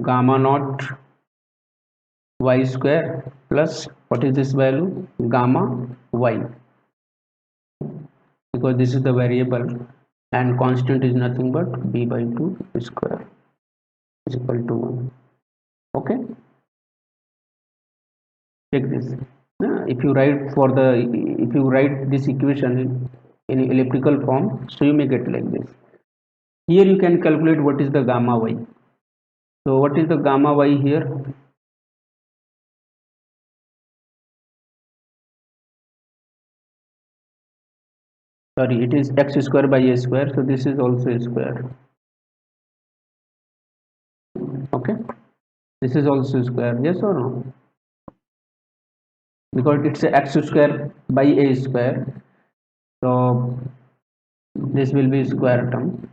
gamma naught y square plus what is this value, gamma y, because this is the variable and constant is nothing but b by 2 square is equal to 1. Okay, check this. If you write for the, if you write this equation in elliptical form, so you may get like this. Here you can calculate what is the gamma y. So what is the gamma y here? Sorry, it is x square by a square, so this is also a square. Okay, this is also square, yes or no? Because it's a x square by a square, so this will be square term.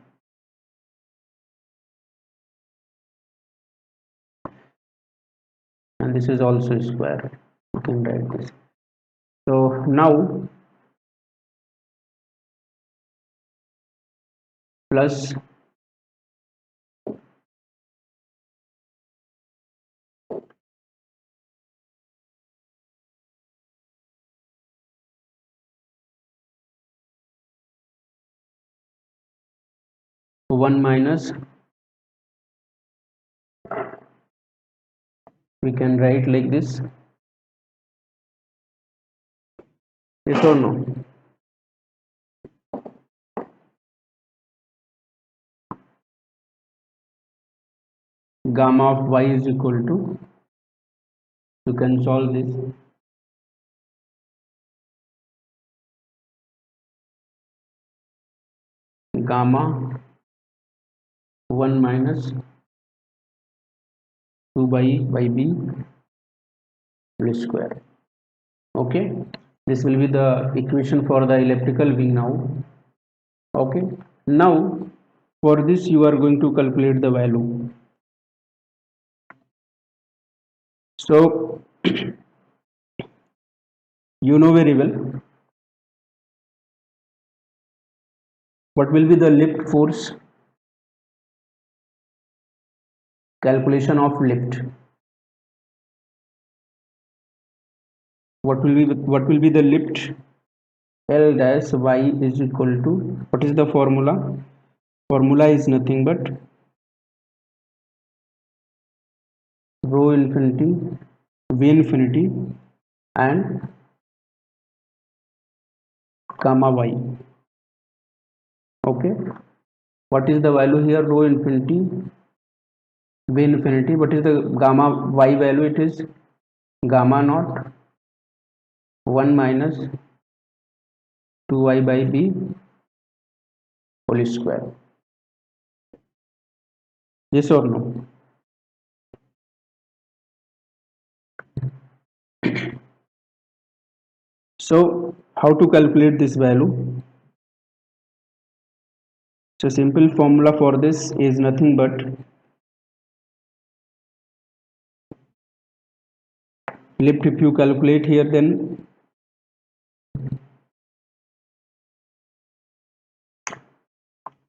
And this is also square, you can write this. So now plus 1 minus, we can write like this, yes or no? Gamma of y is equal to, you can solve this, gamma 1 minus 2 by b whole square. Okay, this will be the equation for the elliptical wing now. Okay, now for this you are going to calculate the value. So you know very well what will be the lift force, calculation of lift. What will be the lift? L dash y is equal to, what is the formula? Formula is nothing but rho infinity, v infinity and gamma y. Okay, what is the value here? Rho infinity, v infinity. What is the gamma y value? It is gamma naught 1 minus 2y by b whole square. Yes or no? So how to calculate this value? So simple formula for this is nothing but lift. If you calculate here, then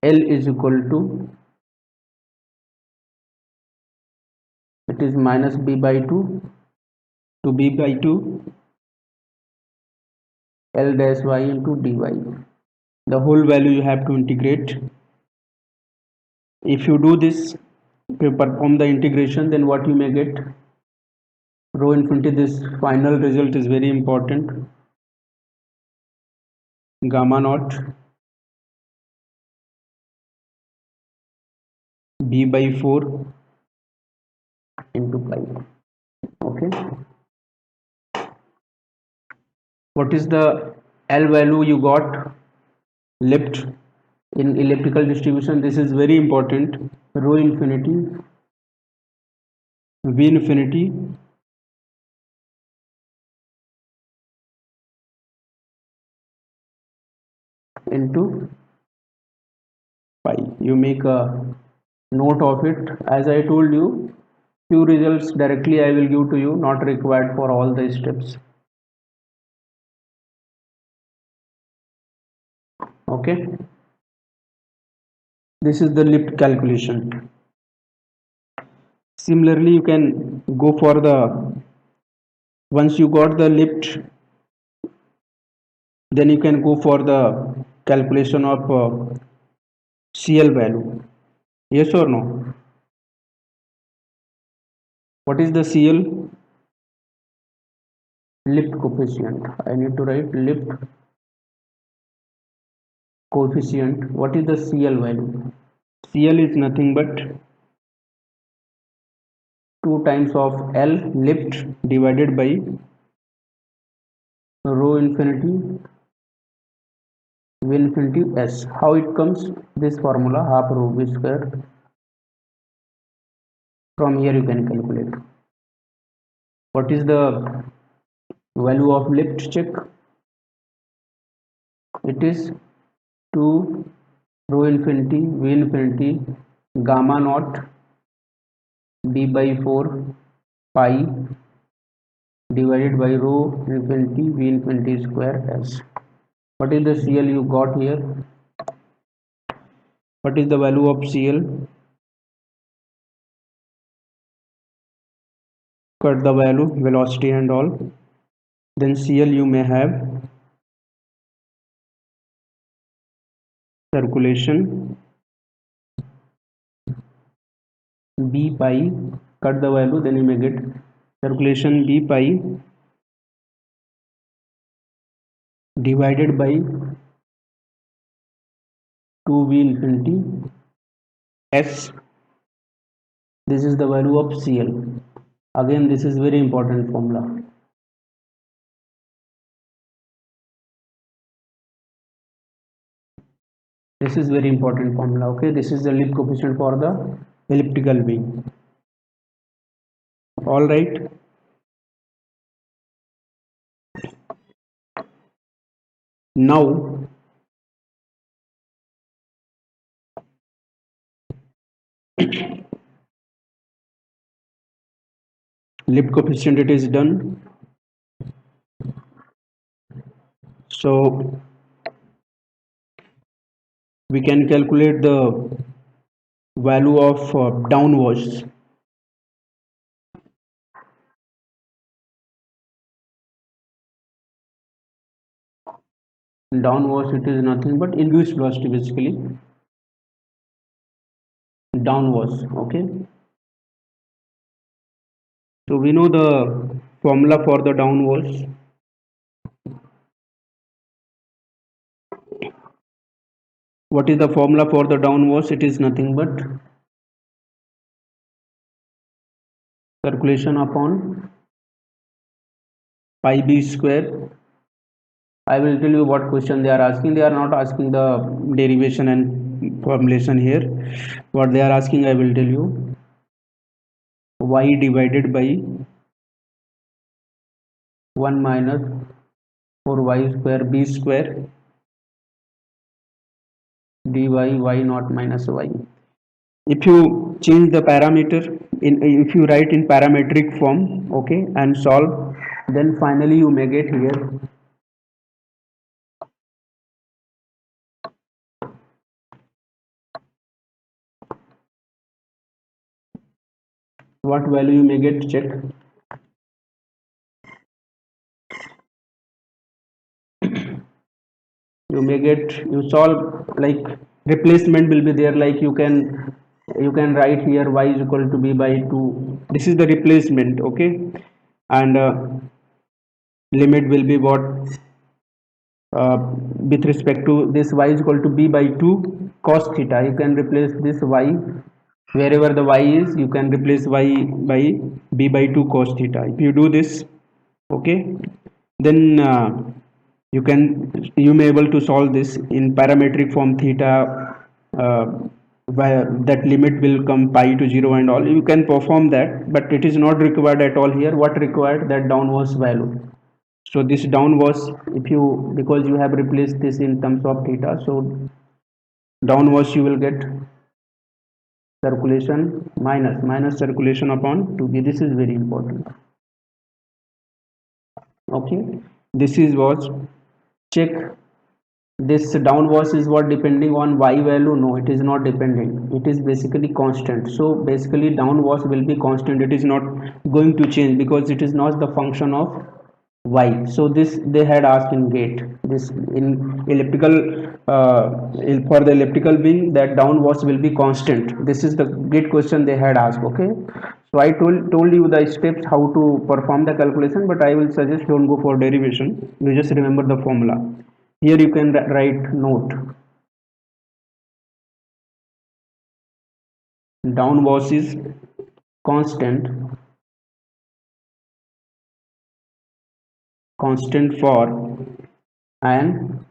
L is equal to, it is minus b by 2 to b by 2 L dash y into dy. The whole value you have to integrate. If you do this, if you perform the integration, then what you may get? Rho infinity, this final result is very important. Gamma naught b by 4 into pi. Okay, what is the L value you got? lift in elliptical distribution. This is very important. Rho infinity, V infinity into pi. You make a note of it. As I told you, few results directly I will give to you, not required for all the steps. Okay, this is the lift calculation. Similarly, you can go for the, once you got the lift, then you can go for the calculation of CL value. Yes or no? What is the CL? Lift coefficient. I need to write lift coefficient. What is the CL value? CL is nothing but 2 times of L lift divided by rho infinity V infinity S. How it comes? This formula, half rho v square. From here you can calculate. What is the value of lift check? It is 2 rho infinity V infinity gamma naught b by 4 pi divided by rho infinity V infinity square S. What is the CL you got here? What is the value of CL? Cut the value, velocity and all. Then CL you may have circulation B pi, cut the value, then you may get circulation B pi divided by 2V infinity S. This is the value of CL. Again, this is very important formula. This is very important formula. Okay, this is the lift coefficient for the elliptical wing. All right. Now lift coefficient it is done. So we can calculate the value of downwash. Downwash it is nothing but induced velocity basically. Downwash. Okay. So we know the formula for the downwash. What is the formula for the downwash? It is nothing but circulation upon pi b square. I will tell you what question they are asking. They are not asking the derivation and formulation here. What they are asking, I will tell you. Y divided by 1 minus 4y square b square dy y naught minus y. If you change the parameter in, if you write in parametric form, okay, and solve, then finally you may get here what value you may get. Check. You may get, you solve, like replacement will be there, like you can write here y is equal to b by 2. This is the replacement. Okay, and limit will be what, with respect to this y is equal to b by 2 cos theta. You can replace this y, wherever the y is you can replace y by b by 2 cos theta. If you do this, okay, then You may able to solve this in parametric form theta, uh, where that limit will come pi to 0 and all. You can perform that, but it is not required at all here. What required, that downwards value. So this downwards, if you, because you have replaced this in terms of theta, so downwards you will get circulation minus circulation upon 2b. This is very important. Okay, this is what, check this downwards is what depending on y value. No, it is not depending, it is basically constant. So basically downwards will be constant, it is not going to change because it is not the function of y. So this they had asked in gate, this in elliptical, for the elliptical being, that downwards will be constant. This is the gate question they had asked. Okay, so I told you the steps how to perform the calculation, but I will suggest don't go for derivation, you just remember the formula. Here you can write note, downwards is constant for an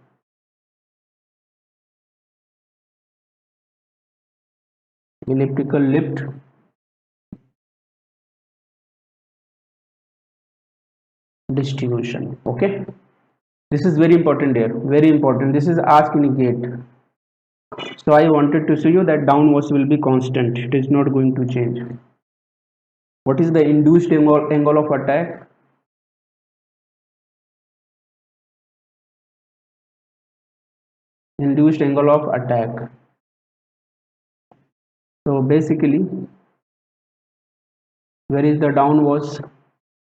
elliptical lift distribution. Okay, this is very important here, very important. This is asked in gate. So I wanted to show you that downwards will be constant, it is not going to change. What is the induced angle of attack? Induced angle of attack. So basically, where is the downwards?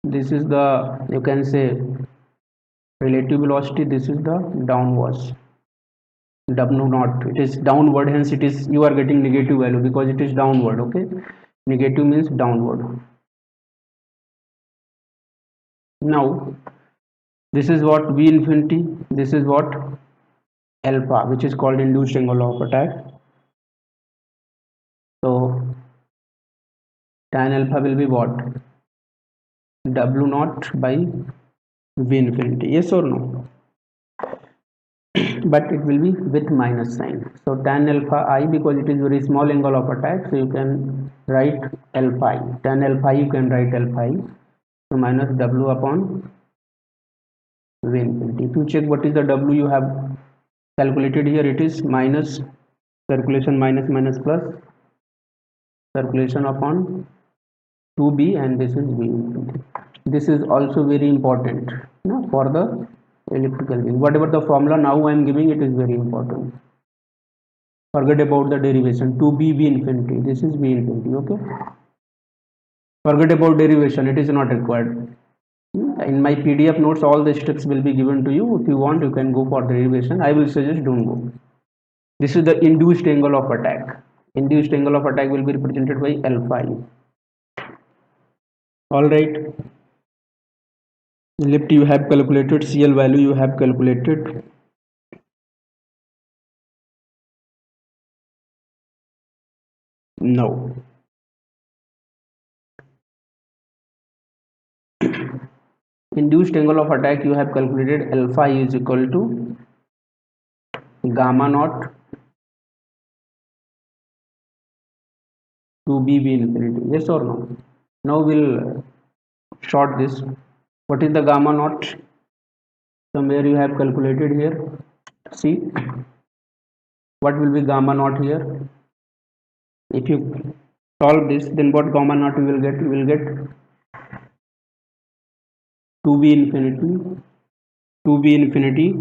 This is the, you can say, relative velocity. This is the downwards. W naught. It is downward. Hence, it is, you are getting negative value because it is downward. Okay, negative means downward. Now, this is what V infinity. This is what alpha, which is called induced angle of attack. So tan alpha will be what? W naught by V infinity. Yes or no? But it will be with minus sign. So tan alpha I, because it is very small angle of attack, so you can write alpha I. Tan alpha I, you can write alpha I. So minus W upon V infinity. If you check what is the W you have calculated here, it is minus circulation minus plus circulation upon 2b, and this is V infinity. This is also very important, you know, for the elliptical wing. Whatever the formula now I am giving, it is very important. Forget about the derivation. 2b V infinity. This is V infinity. Okay. Forget about derivation. It is not required. In my PDF notes, all the steps will be given to you. If you want, you can go for derivation. I will suggest don't go. This is the induced angle of attack. Induced angle of attack will be represented by alpha I. All right. Lift you have calculated, CL value you have calculated. No. Induced angle of attack you have calculated, alpha I is equal to gamma naught to b infinity. Yes or no? Now we'll short this. What is the gamma naught? Somewhere you have calculated here. See, what will be gamma naught here? If you solve this, then what gamma naught you will get? You will get 2b infinity, 2b infinity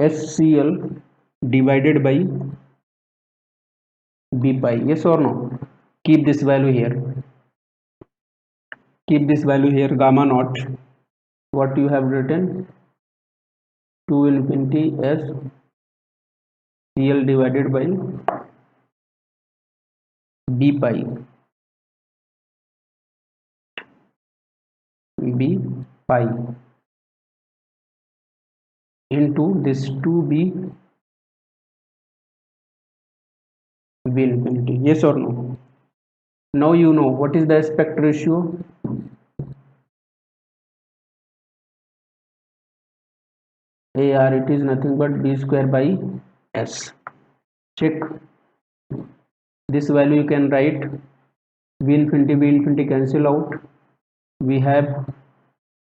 SCL divided by b pi. Yes or no? Keep this value here. Keep this value here, gamma naught. What you have written? 2 infinity S CL divided by b pi. B pi into this 2b V infinity. Yes or no? Now you know what is the aspect ratio. AR, it is nothing but B square by S. Check this value, you can write V infinity cancel out. We have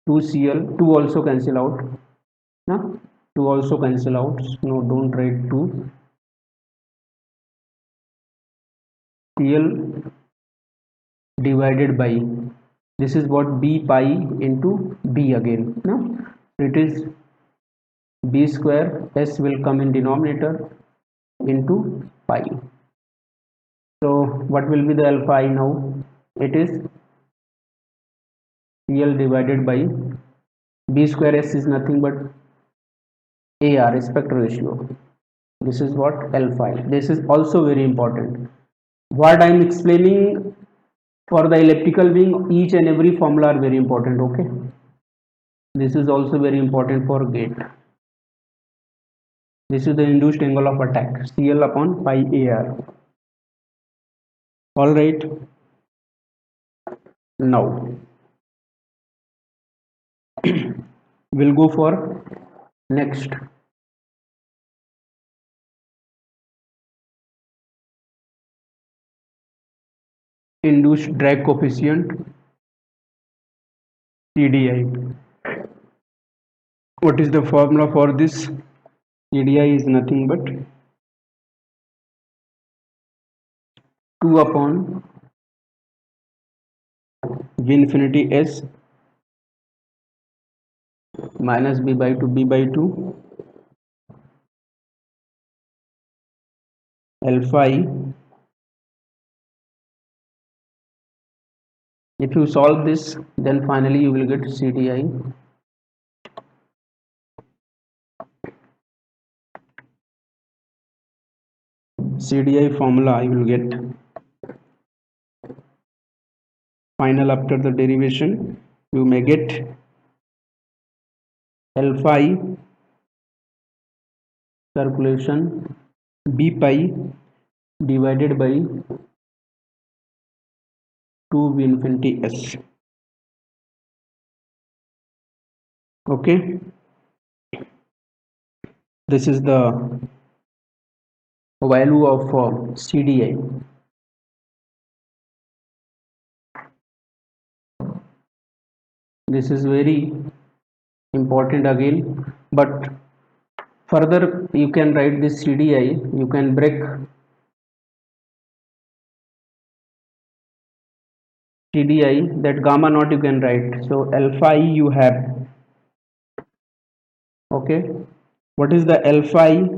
2Cl, 2 also cancel out. No, 2 also cancel out. No, don't write 2. Cl divided by, this is what B pi into B again. No, it is B square, S will come in denominator into pi. So what will be the alpha I now? It is Cl divided by B square, S is nothing but AR, aspect ratio. This is what alpha I. This is also very important. What I am explaining for the elliptical wing, each and every formula are very important. Okay. This is also very important for gate. This is the induced angle of attack, CL upon pi AR. All right. Now we'll go for next. Induced drag coefficient, CDI. What is the formula for this? CDI is nothing but 2 upon V infinity S minus B by 2 alpha I. If you solve this, then finally you will get CDI. CDI formula I will get final after the derivation. You may get alpha I circulation B pi divided by 2 V infinity S. Okay, this is the value of CDI. This is very important again, but further you can write this CDI, you can break CDI, that gamma naught you can write. So alpha I you have. Okay, what is the alpha I?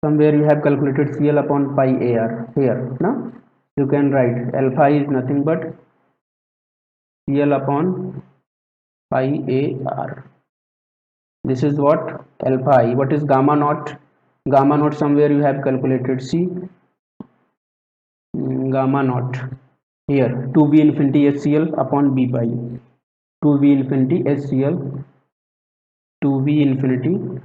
Somewhere you have calculated CL upon pi AR here. No, you can write alpha I is nothing but CL upon pi AR. This is what alpha I. What is gamma naught? Gamma naught somewhere you have calculated. See, gamma naught here 2V infinity SCL upon B pi. 2V infinity SCL, 2V infinity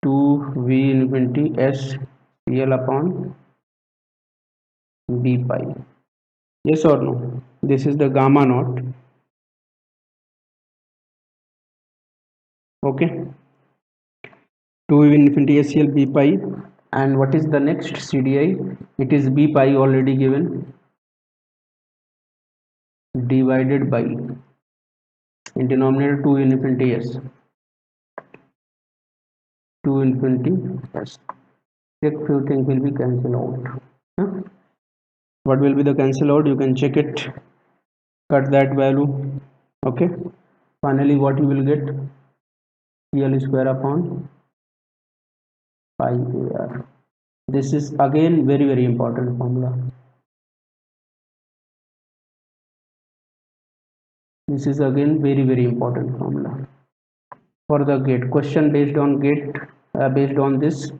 2V infinity SCL upon B pi. Yes or no? This is the gamma naught. Okay. 2V infinity SCL B pi. And what is the next CDI? It is B pi already given, divided by, in denominator 2 infinity S. 2 infinity S. Check few things will be cancelled out. Huh? What will be the cancel out? You can check it. Cut that value. Okay. Finally, what you will get? CL square upon pi AR. This is again very important formula. This is again very important formula for the gate. Question based on gate, based on this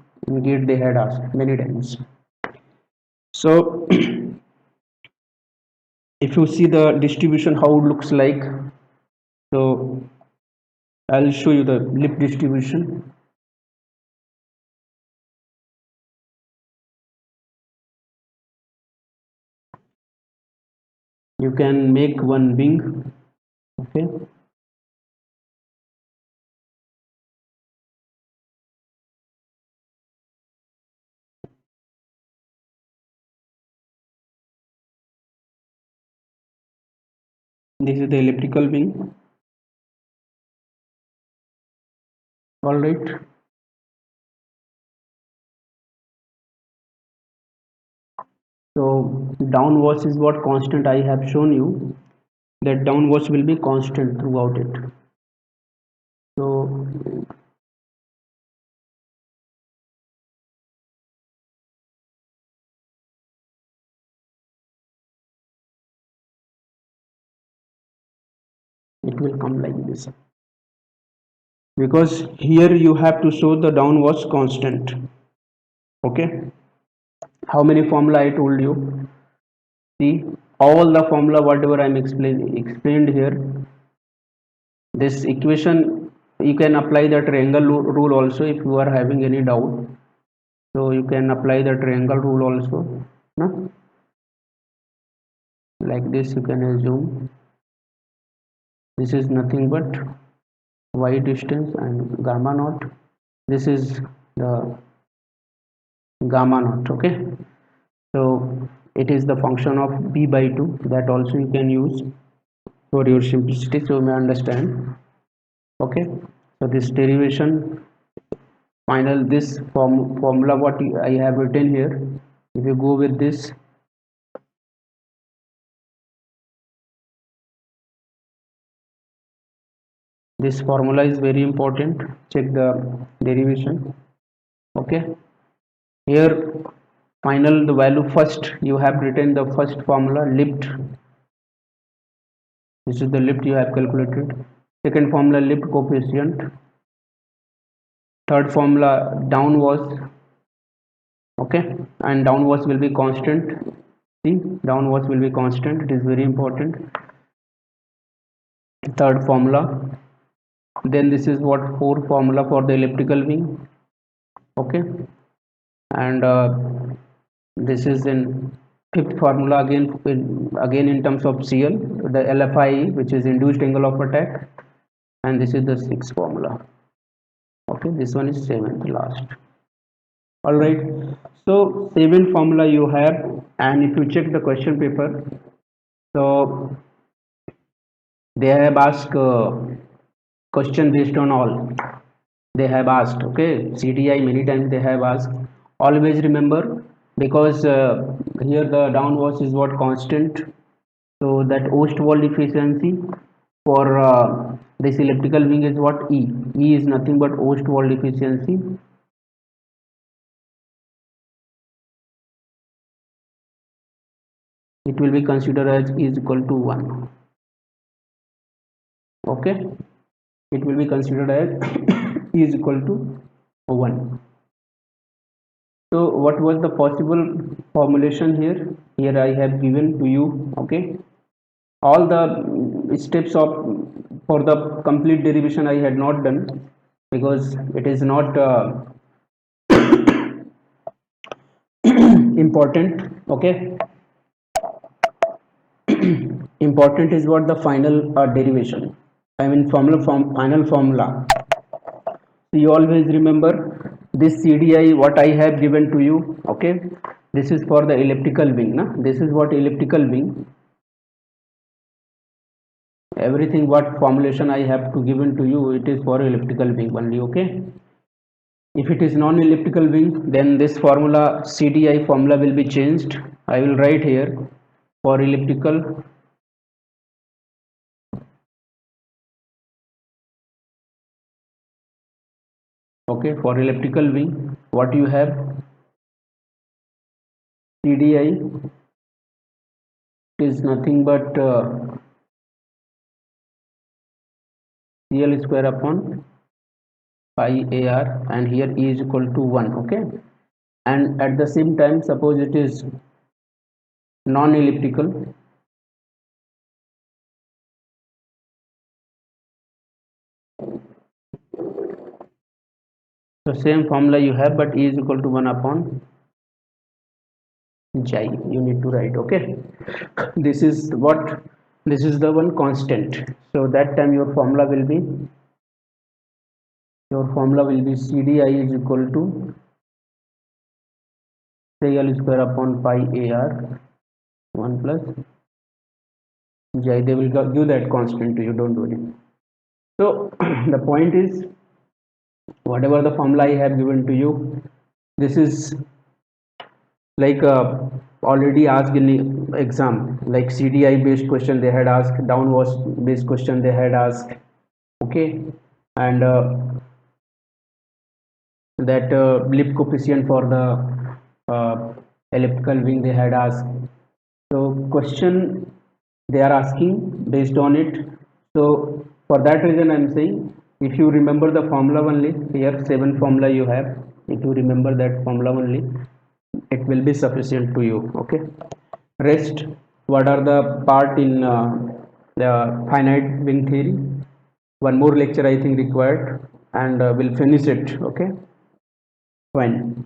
gate they had asked many times. So if you see the distribution how it looks like, so I'll show you the lip distribution. You can make one wing. Okay, This is the elliptical wing. All right. So downwards is what constant I have shown you. That downwards will be constant throughout it. So it will come like this. Because here you have to show the downwards constant. Okay. How many formula I told you? See, all the formula whatever I'm explained here. This equation you can apply the triangle rule also if you are having any doubt. So you can apply the triangle rule also. No? Like this you can assume this is nothing but y distance and gamma naught. This is the gamma naught. Okay. So it is the function of b by 2. That also you can use for your simplicity, so you may understand. Okay. So this derivation final, this formula what I have written here, if you go with this formula is very important. Check the derivation. Okay. Here final the value first you have written the first formula lift. This is the lift you have calculated. Second formula lift coefficient. Third formula downwards. Okay. And downwards will be constant. See, downwards will be constant. It is very important. Third formula. Then this is what fourth formula for the elliptical wing. Okay. And this is in fifth formula again in terms of CL, the LFI, which is induced angle of attack, and this is the sixth formula. Okay, this one is seventh last. All right. So seventh formula you have, and if you check the question paper, so they have asked question based on all. They have asked, okay, CDI many times they have asked. Always remember, because here the downwards is what constant, so that Ostwald efficiency for this elliptical wing is what E is nothing but Ostwald efficiency. It will be considered as E is equal to 1. Okay, it will be considered as E is equal to 1. So what was the possible formulation here? Here I have given to you. Okay, all the steps of for the complete derivation I had not done, because it is not important. Okay, important is what the final derivation, I mean formula, final formula. So you always remember this CDI what I have given to you. Okay, this is for the elliptical wing, na? This is what elliptical wing, everything what formulation I have to given to you, it is for elliptical wing only. Okay, if it is non-elliptical wing, then this formula CDI formula will be changed. I will write here for elliptical. Okay, for elliptical wing what you have, CDI is nothing but CL square upon pi AR, and here E is equal to 1. Okay, and at the same time suppose it is non-elliptical, so same formula you have, but E is equal to 1 upon Chi you need to write. Okay, this is what, this is the one constant, so that time your formula will be CDI is equal to CL square upon pi AR 1 plus Yeah, they will give that constant to you, don't worry. So the point is, whatever the formula I have given to you, this is like already asked in the exam, like CDI based question they had asked, downwash based question they had asked, okay, and that blip coefficient for the elliptical wing they had asked. So question they are asking based on it. So for that reason I'm saying, if you remember the formula only, here 7 formula you have, if you remember that formula only, it will be sufficient to you, okay. Rest, what are the part in the finite wing theory, one more lecture I think required, and we'll finish it, okay, fine.